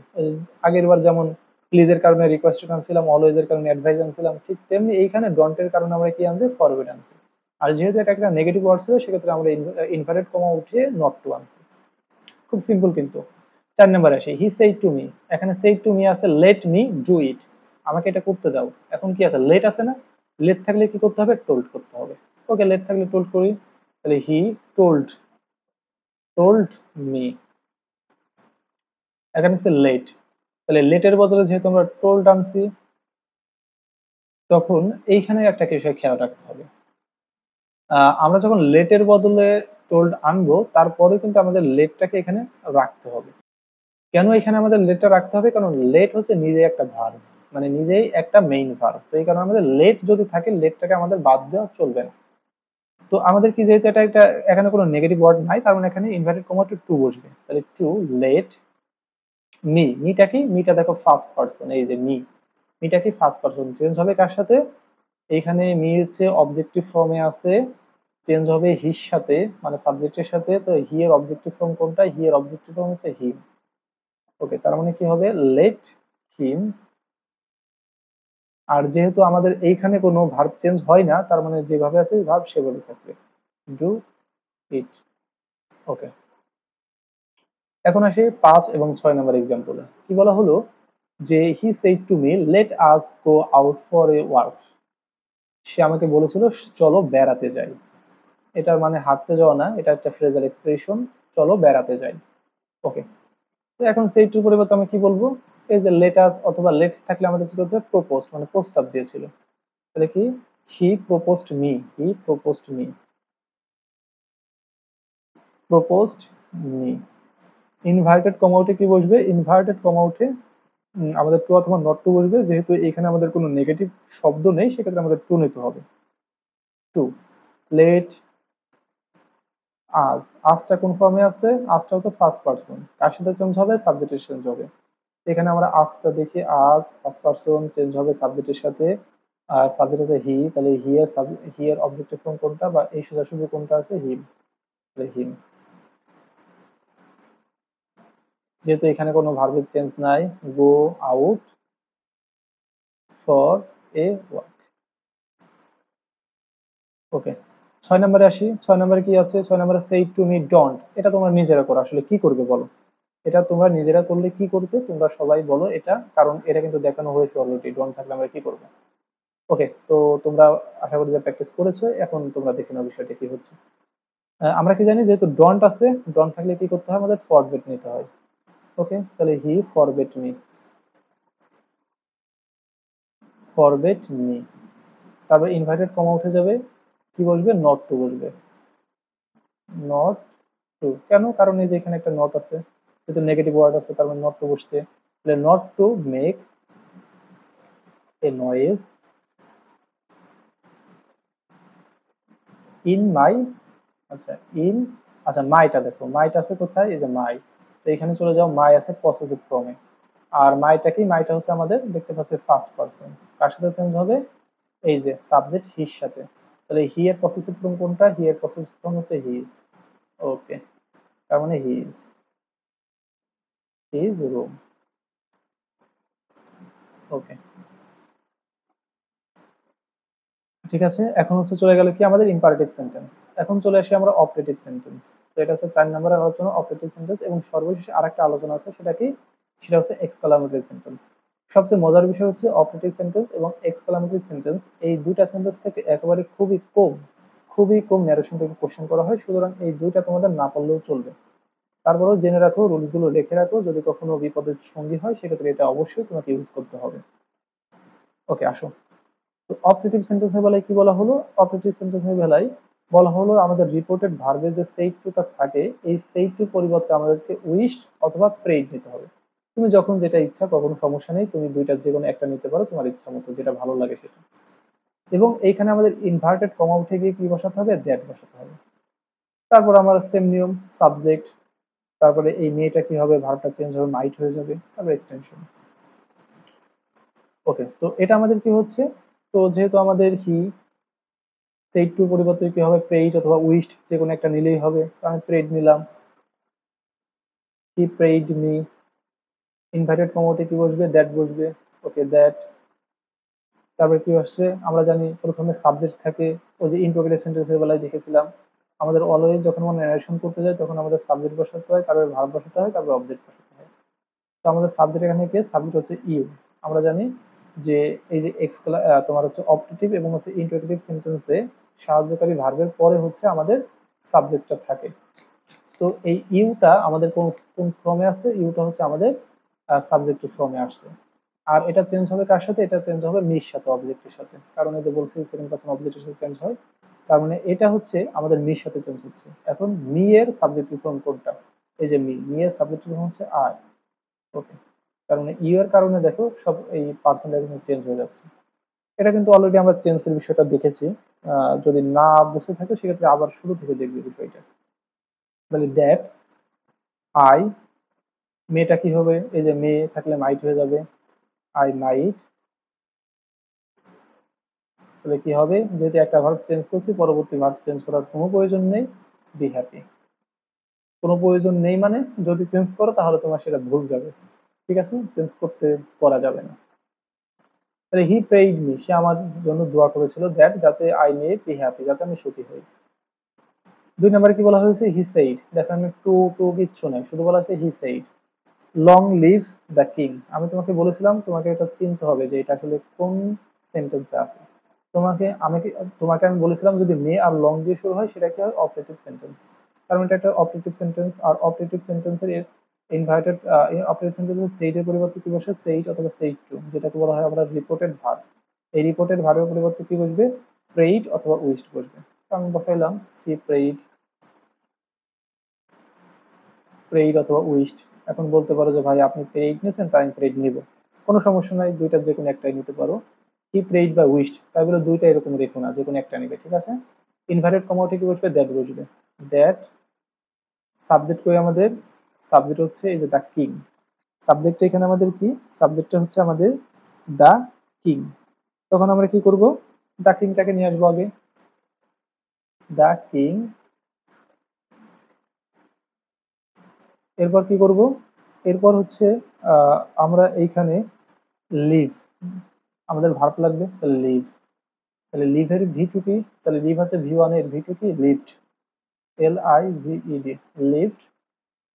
আগের বার যেমন প্লিজের কারণে রিকোয়েস্ট আনছিলাম, অলওয়েজ এর কারণে অ্যাডভাইস আনছিলাম, ঠিক তেমনি এইখানে ডন্টের কারণে আমরা কি আনছি? ফরগেট আনছি। আর যেহেতু এটা একটা নেগেটিভ ওয়ার্ড ছিল সেক্ষেত্রে আমরা ইনভার্টেড কমা উঠিয়ে নট টু আনছি। খুব সিম্পল কিন্তু। 4 নাম্বার আসি, হি সেড টু মি। এখানে সেড টু মি আছে লেট মি ডু ইট, আমাকে এটা করতে দাও। এখন কি আছে? লেট আছে না? লেট থাকলে কি করতে হবে? টোল্ড করতে হবে। ওকে, লেট থাকলে টোল্ড করি। তাহলে হি টোল্ড, টোল্ড মি। এখানে হচ্ছে লেট, তাহলে লেটের বদলে যেহেতু আমরা টোল্ড আনছি, তখন এইখানে একটা বিষয় খেয়াল রাখতে হবে। আমরা যখন লেটের বদলে টোল্ড আনবো তারপরে কিন্তু আমাদের লেটটাকে এখানে রাখতে হবে। কেন এখানে আমাদের লেটটা রাখতে হবে? কারণ লেট হচ্ছে নিজেই একটা ভার্ব, মানে নিজেই একটা মেইন ভার্ব, তো এই কারণে আমাদের লেট যদি থাকে লেটটাকে আমাদের বাদ দেওয়া চলবে না। তো আমাদের কি, যেহেতু এটা একটা এখানে কোনো নেগেটিভ ওয়ার্ড নাই, তার মানে এখানে ইনভার্টেড কমা টু বসবে। তাহলে টু লেট মি। মিটা কি? মিটা দেখো ফার্স্ট পারসন, এই যে মি, মিটা কি? First person. চেঞ্জ হবে কার সাথে? এইখানে মি হচ্ছে অবজেক্টিভ ফর্মে আছে, চেঞ্জ হবে হির সাথে মানে সাবজেক্টের সাথে। তো হি এর অবজেক্টিভ ফর্ম কোনটা? হি এর অবজেক্টিভ ফর্ম হচ্ছে হিম। ওকে, তার মানে কি হবে? Let him. আর যেহেতু আমাদের এইখানে কোনো ভার্ব চেঞ্জ হয় না, তার মানে যেভাবে আছে ভার্ব সেভাবে থাকবে, ডু ইট। ওকে, এখন আসি 5 এবং 6 নম্বর এক্সাম্পলে। কি বলা হলো? যে he said to me let us go out for a walk. সে আমাকে বলেছিল চলো বেড়াতে যাই। এটার মানে হাঁটতে যাওয়া না, এটা একটা ফ্রেজাল এক্সপ্রেশন, চলো বেড়াতে যাই। ওকে, তো এখন সেই টু পরিবর্তে আমি কি বলবো? এই যে লেটাস অথবা লেটস থাকলে আমাদের কি করতে হবে? প্রপোজ মানে প্রস্তাব দিয়েছিল। তাহলে কি? He proposed me, he proposed me, proposed me. Inverted comma উঠে কি বসবে? ইনভার্টেড কমা উঠে আমাদের টু অথবা নট টু বসবে। যেহেতু এখানে আমাদের কোনো নেগেটিভ শব্দ নেই সেক্ষেত্রে আমাদের টু নিতে হবে। টু লেট আজ, আজটা কোন ফর্মে আছে? আজটা হচ্ছে ফার্স্ট পারসন, কার সাথে চেঞ্জ হবে? সাবজেক্টের চেঞ্জ হবে। এখানে আমরা আজটা দেখি, আজ ফার্স্ট পারসন চেঞ্জ হবে সাবজেক্টের সাথে। সাবজেক্ট আছে হি, তাহলে হি এর অবজেক্টিভ ফর্ম কোনটা বা এই সোজাসুজি কোনটা আছে? হিম, তাহলে হিম। যেহেতু এখানে কোনো ভার্বের চেঞ্জ নাই, go out for a walk. Okay, 6 নম্বরে আসি। 6 নম্বরে কি আছে? 6 নম্বরে সেই টু মি ডোন্ট। এটা তোমরা নিজেরা করো, আসলে কি করবে বলো? এটা তোমরা নিজেরা করলে কি করতে তোমরা সবাই বলো এটা, কারণ এটা কিন্তু দেখানো হয়েছে অলরেডি। ডোন্ট থাকলে আমরা কি করবো? ওকে, তো তোমরা আশা করি যে প্র্যাকটিস করেছো, এখন তোমরা দেখে নাও বিষয়টা কি হচ্ছে। আমরা কি জানি? যেহেতু ডোন্ট আছে, ডোন্ট থাকলে কি করতে হয়? আমাদের ফরগেট নিতে হয়। ওকে, তাহলে হি ফরগেট মি, ফরগেট মি। তারপর ইনভার্টেড কমা উঠে যাবে, কি বসবে? নট টু বসবে, নট টু। কেন? কারণ এই যে এখানে একটা নট আছে, যেহেতু নেগেটিভ ওয়ার্ড আছে তার মানে নট টু বসছে। তাহলে not to make a noise in my. আচ্ছা, ইন, আচ্ছা মাইটা দেখো, মাইটা আছে কোথায়? এই যে মাই, তো এখানে চলে যাও, মাই আছে পসেসিভ ফর্মে। আর মাইটা কি? মাইটা হচ্ছে আমাদের দেখতে পাচ্ছি ফার্স্ট পারসন, কার সাথে চেঞ্জ হবে? এই যে সাবজেক্ট হির সাথে। তাহলে হি এর পসেসিভ ফর্ম কোনটা? হি এর পসেসিভ ফর্ম হচ্ছে হিজ। ওকে, তার মানে হিজ, হিজ রুম। ওকে, ঠিক আছে। এখন হচ্ছে চলে গেল কি আমাদের ইম্পারেটিভ সেন্টেন্স। এখন চলে আসি আমরা অপারেটিভ সেন্টেন্স। তো এটা হচ্ছে 4 নম্বরের আলোচনা, অপারেটিভ সেন্টেন্স। এবং সর্বশেষ আরেকটা আলোচনা আছে, সেটা কি? সেটা হচ্ছে এক্সক্লামেটরি সেন্টেন্স। সবচেয়ে মজার বিষয় হচ্ছে অপারেটিভ সেন্টেন্স এবং এক্সক্লামেটরি সেন্টেন্স, এই দুইটা সেন্টেন্স থেকে একেবারে খুবই কম ন্যারেশন থেকে কোশ্চেন করা হয়, সুতরাং এই দুইটা তোমাদের না পারলেও চলবে। তারপরেও জেনে রাখো, রুলস গুলো লিখে রাখো, যদি কখনো বিপদের সঙ্গী হয় সেক্ষেত্রে এটা অবশ্যই তোমাকে ইউজ করতে হবে। ওকে, আসো। তো অপারেটিভ সেন্টেন্সের বেলায় কি বলা হলো? অপারেটিভ সেন্টেন্সের বেলায় বলা হলো আমাদের রিপোর্টেড ভার্বে যে সেইড টুটা থাকে, এই সেইড টুর পরিবর্তে আমাদেরকে উইশড অথবা প্রেইড নিতে হবে। তুমি যখন যেটা ইচ্ছা, কখনো সমস্যা নেই, তুমি দুইটার যে কোনো একটা নিতে পারো তোমার ইচ্ছা মতো, যেটা ভালো লাগে সেটা। এবং এইখানে আমাদের ইনভার্টেড কমা উঠে গিয়ে কি বসাতে হবে? দ্যাট বসাতে হবে। তারপর আমার সেম নিয়ম, সাবজেক্ট, তারপরে এই মেয়েটা কি হবে? ভার্বটা চেঞ্জ হবে, মাইট হয়ে যাবে, তারপর এক্সটেনশন। ওকে, তো এটা আমাদের কি হচ্ছে? তো যেহেতু আমাদের হি সেইড টুর পরিবর্তে কি হবে? প্রেইড অথবা উইশড, যে কোনো একটা নিলেই হবে। তো আমি প্রেইড নিলাম, হি প্রেইড মি। ইনভার্টেড কমাতে কি বসবে? দ্যাট বসবে। ওকে, দ্যাট। তারপরে কি আসছে? আমরা জানি প্রথমে সাবজেক্ট থাকে, ওই যে ইন্টারোগেটিভ সেন্টেন্সের বেলায় দেখেছিলাম, আমাদের অলওয়েজ যখন আমরা ন্যারেশন করতে যাই তখন আমাদের সাবজেক্ট বসাতে হয়, তারপরে ভার্ব বসাতে হয়, তারপরে অবজেক্ট বসাতে হয়। তো আমাদের সাবজেক্ট এখানে কি? সাবজেক্ট হচ্ছে ইউ। আমরা জানি যে এই যে তোমার হচ্ছে অপটেটিভ এবং হচ্ছে ইন্টারোগেটিভ সেন্টেন্সে সাহায্যকারী ভার্বের পরে হচ্ছে আমাদের সাবজেক্টটা থাকে। তো এই ইউটা আমাদের কোন কোন ফর্মে আছে? ইউটা হচ্ছে আমাদের সাবজেক্টিভ ফর্মে আসছে। আর এটা চেঞ্জ হবে কার সাথে? এটা চেঞ্জ হবে মির সাথে, অবজেক্টের সাথে। কারণ এই যে বলছি সেকেন্ড পারসন অবজেক্টের সাথে চেঞ্জ হয়, তার মানে এটা হচ্ছে আমাদের মির সাথে চেঞ্জ হচ্ছে। এখন মি এর সাবজেক্টিভ ফর্ম কোনটা? এই যে মি এর সাবজেক্টিভ ফর্ম হচ্ছে আই। ওকে, তার মানে ইউ এর কারণে দেখো সব এই পার্সনটা চেঞ্জ হয়ে যাচ্ছে। এটা কিন্তু অলরেডি আমরা চেঞ্জের বিষয়টা দেখেছি। যদি না বুঝতে থাকে সেক্ষেত্রে আবার শুরু থেকে দেখবে বিষয়টা। তাহলে দ্যাট, আই, মেয়েটা কি হবে? এই যে মেয়ে থাকলে মাইট হয়ে যাবে, আই মাইট। তাহলে কি হবে? যেহেতু একটা ভার্ব চেঞ্জ করছি, পরবর্তী ভার্ব চেঞ্জ করার কোনো প্রয়োজন নেই, বি হ্যাপি। কোনো প্রয়োজন নেই মানে যদি চেঞ্জ করো তাহলে তোমার সেটা ভুল যাবে, ঠিক আছে? চেঞ্জ করতে করা যাবে না। তাহলে হি প্রেইড মি, সে আমার জন্য দোয়া করেছিল, দ্যাট, যাতে আই মে বি হ্যাপি, যাতে আমি সুখী হই। দুই নম্বরে কি বলা হয়েছে? He said. দেখো আমি টু টু কিচ্ছু নাই, শুধু বলা আছে he said long live the king. আমি তোমাকে বলেছিলাম তোমাকে এটা চিনতে হবে যে এটা আসলে কোন সেন্টেন্সে আছে। তোমাকে আমি বলেছিলাম যদি মে আর লং দিয়ে শুরু হয় সেটা কি হয়? Operative sentence. তার মানে এটা একটা অপারেটিভ সেন্টেন্স। আর অপারেটিভ সেন্টেন্সের ইনভার্টেড অপারেটিভ সেন্টেন্সের সেইটের পরিবর্তে কি বসে? সেইট অথবা সেইট টু, যেটাকে বলা হয় আমরা রিপোর্টেড ভার্ব। এই রিপোর্টেড ভার্বের পরিবর্তে কি বসবে? প্রেইড অথবা উইস্ট বসবে। তো আমি বসাইলাম সি প্রেইড, প্রেইড অথবা উইশড। এখন বলতে পারো যে ভাই আপনি প্রেইড নিয়েছেন তাই আমি প্রেইড নিব, কোনো সমস্যা নাই, দুইটার যে কোনো একটাই নিতে পারো। কি প্রেইড বা উইশড, তাই বলে দুইটা এরকম রেখো না, যে কোনো একটা নিবে, ঠিক আছে? ইনভার্টেড কমা উঠে কি বসবে? দ্যাট বসবে। দ্যাট। সাবজেক্ট কই আমাদের? সাবজেক্ট হচ্ছে এই যে দ্য কিং। সাবজেক্ট এখানে আমাদের কি? সাবজেক্টটা হচ্ছে আমাদের দ্য কিং। তখন আমরা কি করব? দ্য কিংটাকে নিয়ে আসবো আগে। The king. এরপর কি করব? এরপর হচ্ছে আমরা এইখানে লিভ, আমাদের ভার্ব লাগবে, তাহলে লিভ। তাহলে লিভের ভি টু কি? তাহলে লিভ আছে ভি ওয়ান, এর ভি টু কি? Lived, L I V E D, lived.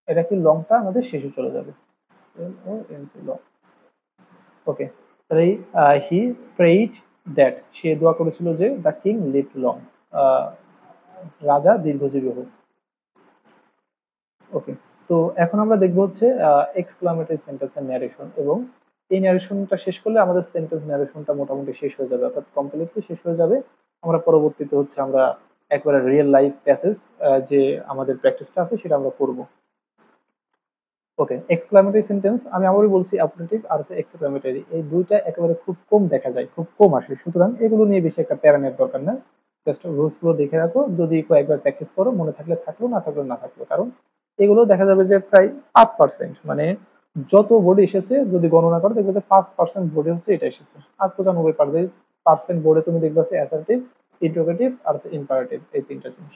এটা কি? লংটা আমাদের শেষে চলে যাবে, এল ও এন সি, লং। ওকে, তাহলে হি প্রেইড দ্যাট, সে দোয়া করেছিল যে দ্য কিং লিভড লং, রাজা দীর্ঘজীবী হোক। ওকে, তো এখন আমরা দেখবো হচ্ছে এক্সক্লামেটরি সেন্টেন্সের ন্যারেশন, এবং এই ন্যারেশনটা শেষ করলে আমাদের সেন্টেন্স ন্যারেশনটা মোটামুটি শেষ হয়ে যাবে, অর্থাৎ কমপ্লিটলি শেষ হয়ে যাবে। আমরা পরবর্তীতে হচ্ছে আমরা একবারে রিয়েল লাইফ প্যাসেজ, যে আমাদের প্র্যাকটিসটা আছে সেটা আমরা করব। ওকে, এক্সক্লামেটরি সেন্টেন্স আমি আবারই বলছি, অ্যাপ্লেটিভ আর হচ্ছে এক্সক্লামেটরি, এই দুইটা একেবারে খুব কম দেখা যায়, খুব কম আসে, সুতরাং এগুলো নিয়ে বেশি একটা প্যারা নেওয়ার দরকার না। জাস্ট রুলস গুলো দেখে রাখো, যদি কয়েকবার প্র্যাকটিস করো মনে থাকলে থাকলো, না থাকলে না থাকলো, কারণ এগুলো দেখা যাবে যে প্রায় 5%, মানে যত বোর্ডে এসেছে যদি গণনা করো দেখবে যে 5% বোর্ডে হচ্ছে এটা এসেছে, আর 95% বোর্ডে তুমি দেখবে আছে অ্যাসার্টিভ, ইন্টারোগেটিভ আর ইম্পারেটিভ, এই তিনটা জিনিস।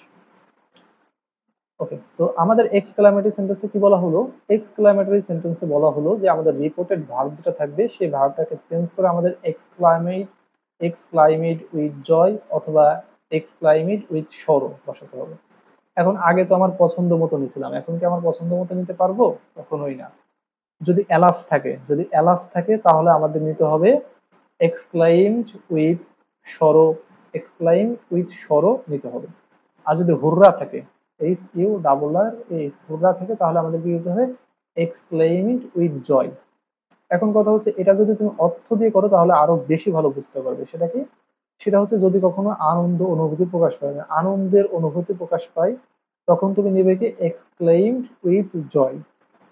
ওকে, তো আমাদের এক্সক্লামেটরি সেন্টেন্সে কি বলা হলো? এক্সক্লামেটরি সেন্টেন্সে বলা হলো যে আমাদের রিপোর্টেড ভার্ব যেটা থাকবে সেই ভার্বটাকে চেঞ্জ করে আমাদের এক্সক্লাইমেট উইথ জয় অথবা এক্সক্লাইমেট উইথ সরো বসাতে হবে। এখন আগে তো আমার পছন্দ মতো নিছিলাম, এখন কি আমার পছন্দ মতো নিতে পারবো? কখনোই না। যদি এলাস থাকে তাহলে আমাদের নিতে হবে exclaimed with sorrow, এক্সক্লাইম with sorrow নিতে হবে। আর যদি হুররা থাকে, এইচ ইউ ডাবল আর এইচ, হুররা থাকে তাহলে আমাদের কি করতে হবে এক্সক্লাইমড উইথ জয়। এখন কথা হচ্ছে এটা যদি তুমি অর্থ দিয়ে করো তাহলে আরো বেশি ভালো বুঝতে পারবে। সেটা কি? সেটা হচ্ছে যদি কখনো আনন্দ অনুভূতি প্রকাশ পায়, আনন্দের অনুভূতি প্রকাশ পায়, তখন তুমি নেবে কি এক্সক্লেইমড উইথ জয়।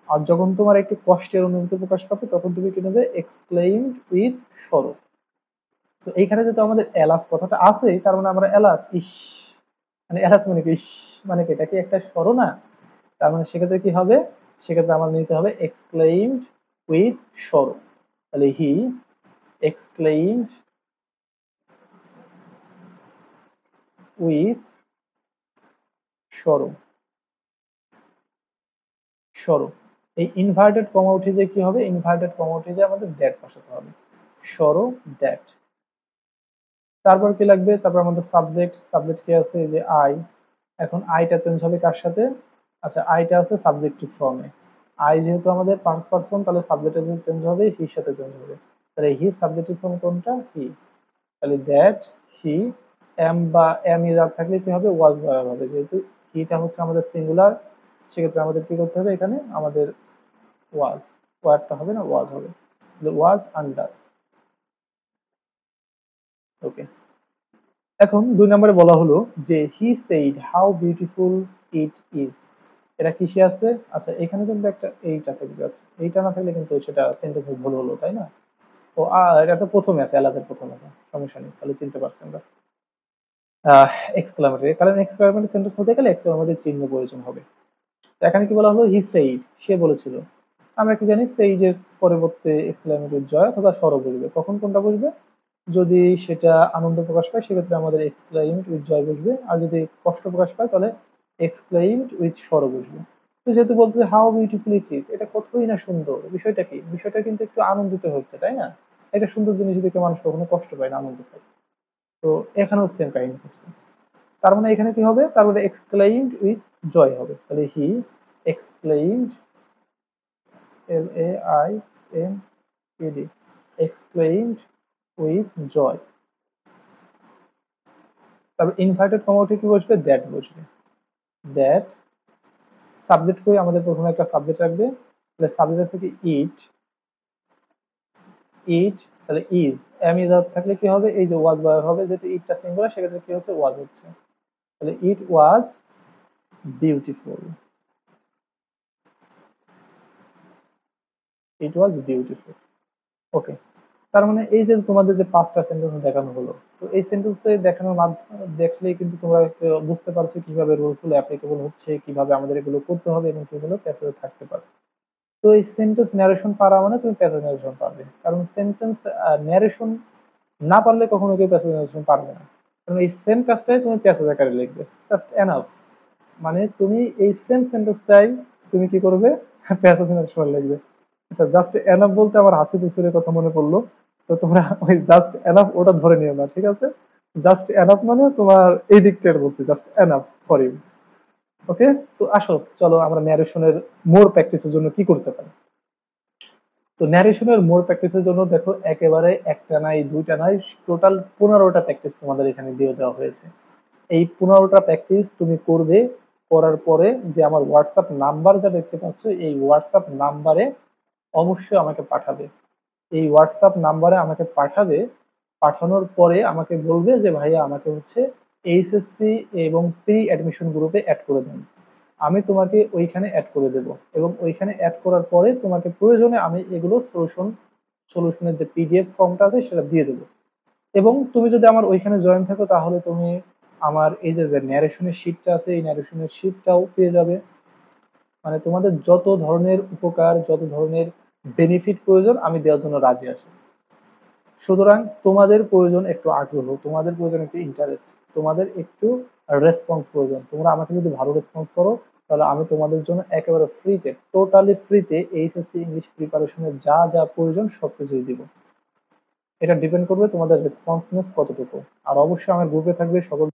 আর যখন তোমার একটু কষ্টের অনুভূতি প্রকাশ পাবে তখন তুমি কি নেবে এক্সক্লেইমড উইথ সরো। তো এইখানে যেহেতু আমাদের এলাস কথাটা আছে, তার মানে আমরা এলাস ইস, মানে এলাস মানে কি ইস, মানে কি এটা কি একটা সরো না? তার মানে সেক্ষেত্রে কি হবে, সেক্ষেত্রে আমাদের নিতে হবে এক্সক্লেইমড উইথ সরো। তাহলে হি এক্সক্লেইমড উইথ সরো, সরো। এই ইনভার্টেড কমা উঠে যে কি হবে, ইনভার্টেড কমা উঠে যে আমাদের দ্যাট বসাতে হবে, সরো দ্যাট। তারপর কি লাগবে, তারপর আমাদের সাবজেক্ট, সাবজেক্ট কি আছে যে আই। এখন আইটা চেঞ্জ হবে কার সাথে, আচ্ছা আইটা আছে সাবজেক্টিভ ফর্মে। আই যেহেতু আমাদের ফার্স্ট পারসন তাহলে সাবজেক্ট চেঞ্জ হবে, হির সাথে চেঞ্জ হবে। তাহলে হি সাবজেক্টিভ ফর্ম কোনটা, হি। তাহলে দ্যাট হি, এম বা এম ইজার থাকলে কি হবে ওয়াজ বয়ার হবে, যেহেতু হিটা হচ্ছে আমাদের সিঙ্গুলার, সেক্ষেত্রে আমাদের কি করতে হবে এখানে আমাদের ওয়াজ, ওয়ারটা হবে না ওয়াজ হবে, ওয়াজ আন্ডার। ওকে। এখন 2 নম্বরে বলা হলো যে he said how beautiful it is. এটা কিসে আছে, আচ্ছা এখানে কিন্তু একটা এইটা থাকবে, আচ্ছা এইটা না থাকলে কিন্তু সেটা সেন্টেন্সে ভুল হলো তাই না? ও এটা তো প্রথমে আছে, এলাজের প্রথমে আছে, সমস্যা নেই, তাহলে চিনতে পারছেন আমরা। এক্সক্লামেটরি, কারণ এক্সক্লামেটরি সেন্টেন্স হতে গেলে এক্সক্লামেটরি চিহ্ন প্রয়োজন হবে। তো এখানে কি বলা হলো হি সেইড, সে বলেছিল। আমরা কি জানি সেইডের পরিবর্তে এক্সক্লামেটরি জয় অথবা স্বর বসবে, কখন কোনটা বসবে, যদি সেটা আনন্দ প্রকাশ পায় সেক্ষেত্রে আমাদের এক্সক্লাইমড উইথ জয় বসবে, আর যদি কষ্ট প্রকাশ পায় তাহলে এক্সক্লাইমড উইথ সরো বসবে। তো যেহেতু বলছে হাউ বিউটিফুল ইট ইজ, এটা কতই না সুন্দর, বিষয়টা কি, বিষয়টা কিন্তু একটু আনন্দিত হচ্ছে তাই না? একটা সুন্দর জিনিস দেখে মানুষ কখনো কষ্ট পায় না, আনন্দ পায়। তো এখানেও সেম কাহিনী করছে। তার মানে এখানে কি হবে, তার মানে এক্সক্লাইমড উইথ জয় হবে, তাহলে he exclaimed, L A I M E D, exclaimed with joy. তারপর ইনভার্টেড কমা উঠে কি বসবে, দ্যাট বসবে। দ্যাট সাবজেক্ট করে আমাদের প্রথমে একটা সাবজেক্ট রাখবে, তাহলে সাবজেক্ট আছে কি ইট, ইট, তাহলে ইজ, এম ইজ থাকলে কি হবে এই যে ওয়াজ বার হবে, যেহেতু ইটটা সিঙ্গুলার সেক্ষেত্রে কি হচ্ছে ওয়াজ হচ্ছে, তাহলে ইট ওয়াজ বিউটিফুল, ইট ওয়াজ বিউটিফুল। ওকে। তার মানে এই যে তোমাদের যে 5টা সেন্টেন্স দেখানো হলো, তো এই সেন্টেন্সে দেখানোর মাধ্যমে দেখলেই কিন্তু তোমরা বুঝতে পারছো কিভাবে রুলস গুলো অ্যাপ্লিকেবল হচ্ছে, কিভাবে আমাদের এগুলো করতে হবে এবং কিভাবে প্যাসেজে থাকতে পারে। তো এই সেন্টেন্স ন্যারেশন পারা মানে তুমি প্যাসেজ ন্যারেশন পারবে, কারণ সেন্টেন্স ন্যারেশন না পারলে কখনো কেউ প্যাসেজ ন্যারেশন পারবে না। কারণ এই সেম কাজটাই তুমি প্যাসেজ আকারে লিখবে, জাস্ট এনাফ। মানে তুমি এই সেম সেন্টেন্সটাই তুমি কি করবে প্যাসেজ ন্যারেশন লিখবে। আচ্ছা জাস্ট এনাফ বলতে আমার হাসি পিছুরের কথা মনে পড়লো। তো তোমরা ওই জাস্ট এনাফ ওটা ধরে নিও না, ঠিক আছে? জাস্ট এনাফ মানে তোমার এই দিকটা বলছি, জাস্ট এনাফ ফর ইউ। ওকে। তো আসো চলো আমরা ন্যারেশনের মোর প্র্যাকটিসের জন্য কি করতে পারি। তো ন্যারেশনের মোর প্র্যাকটিসের জন্য দেখো একেবারে একটা নাই দুইটা নাই, টোটাল 15টা প্র্যাকটিস তোমাদের এখানে দিয়ে দেওয়া হয়েছে। এই 15টা প্র্যাকটিস তুমি করবে, করার পরে যে আমার হোয়াটসঅ্যাপ নাম্বার যা দেখতে পাচ্ছ এই হোয়াটসঅ্যাপ নাম্বারে অবশ্যই আমাকে পাঠাবে। এই হোয়াটসঅ্যাপ নাম্বারে আমাকে পাঠাবে, পাঠানোর পরে আমাকে বলবে যে ভাইয়া আমাকে হচ্ছে এইচএসসি এবং প্রি অ্যাডমিশন গ্রুপে অ্যাড করে দেন। আমি তোমাকে ওইখানে অ্যাড করে দেব, এবং ওইখানে অ্যাড করার পরে তোমাকে প্রয়োজনে আমি এগুলো সলিউশনের যে পিডিএফ ফর্মটা আছে সেটা দিয়ে দেবো। এবং তুমি যদি আমার ওইখানে জয়েন থাকো তাহলে তুমি আমার এই যে ন্যারেশনের শিটটা আছে এই ন্যারেশনের শিটটাও পেয়ে যাবে। মানে তোমাদের যত ধরনের উপকার, যত ধরনের বেনিফিট প্রয়োজন আমি দেওয়ার জন্য রাজি আছি। সুতরাং তোমাদের প্রয়োজন একটু আগ্রহ, তোমাদের প্রয়োজন একটু ইন্টারেস্ট, তোমাদের একটু রেসপন্স প্রয়োজন। তোমরা আমাকে যদি ভালো রেসপন্স করো তাহলে আমি তোমাদের জন্য একেবারে ফ্রিতে, টোটালি ফ্রিতে এইচএসসি ইংলিশ প্রিপারেশনের যা যা প্রয়োজন সবকিছুই দিব। এটা ডিপেন্ড করবে তোমাদের রেসপন্সনেস কতটুকু। আর অবশ্যই আমার গ্রুপে থাকবে সকল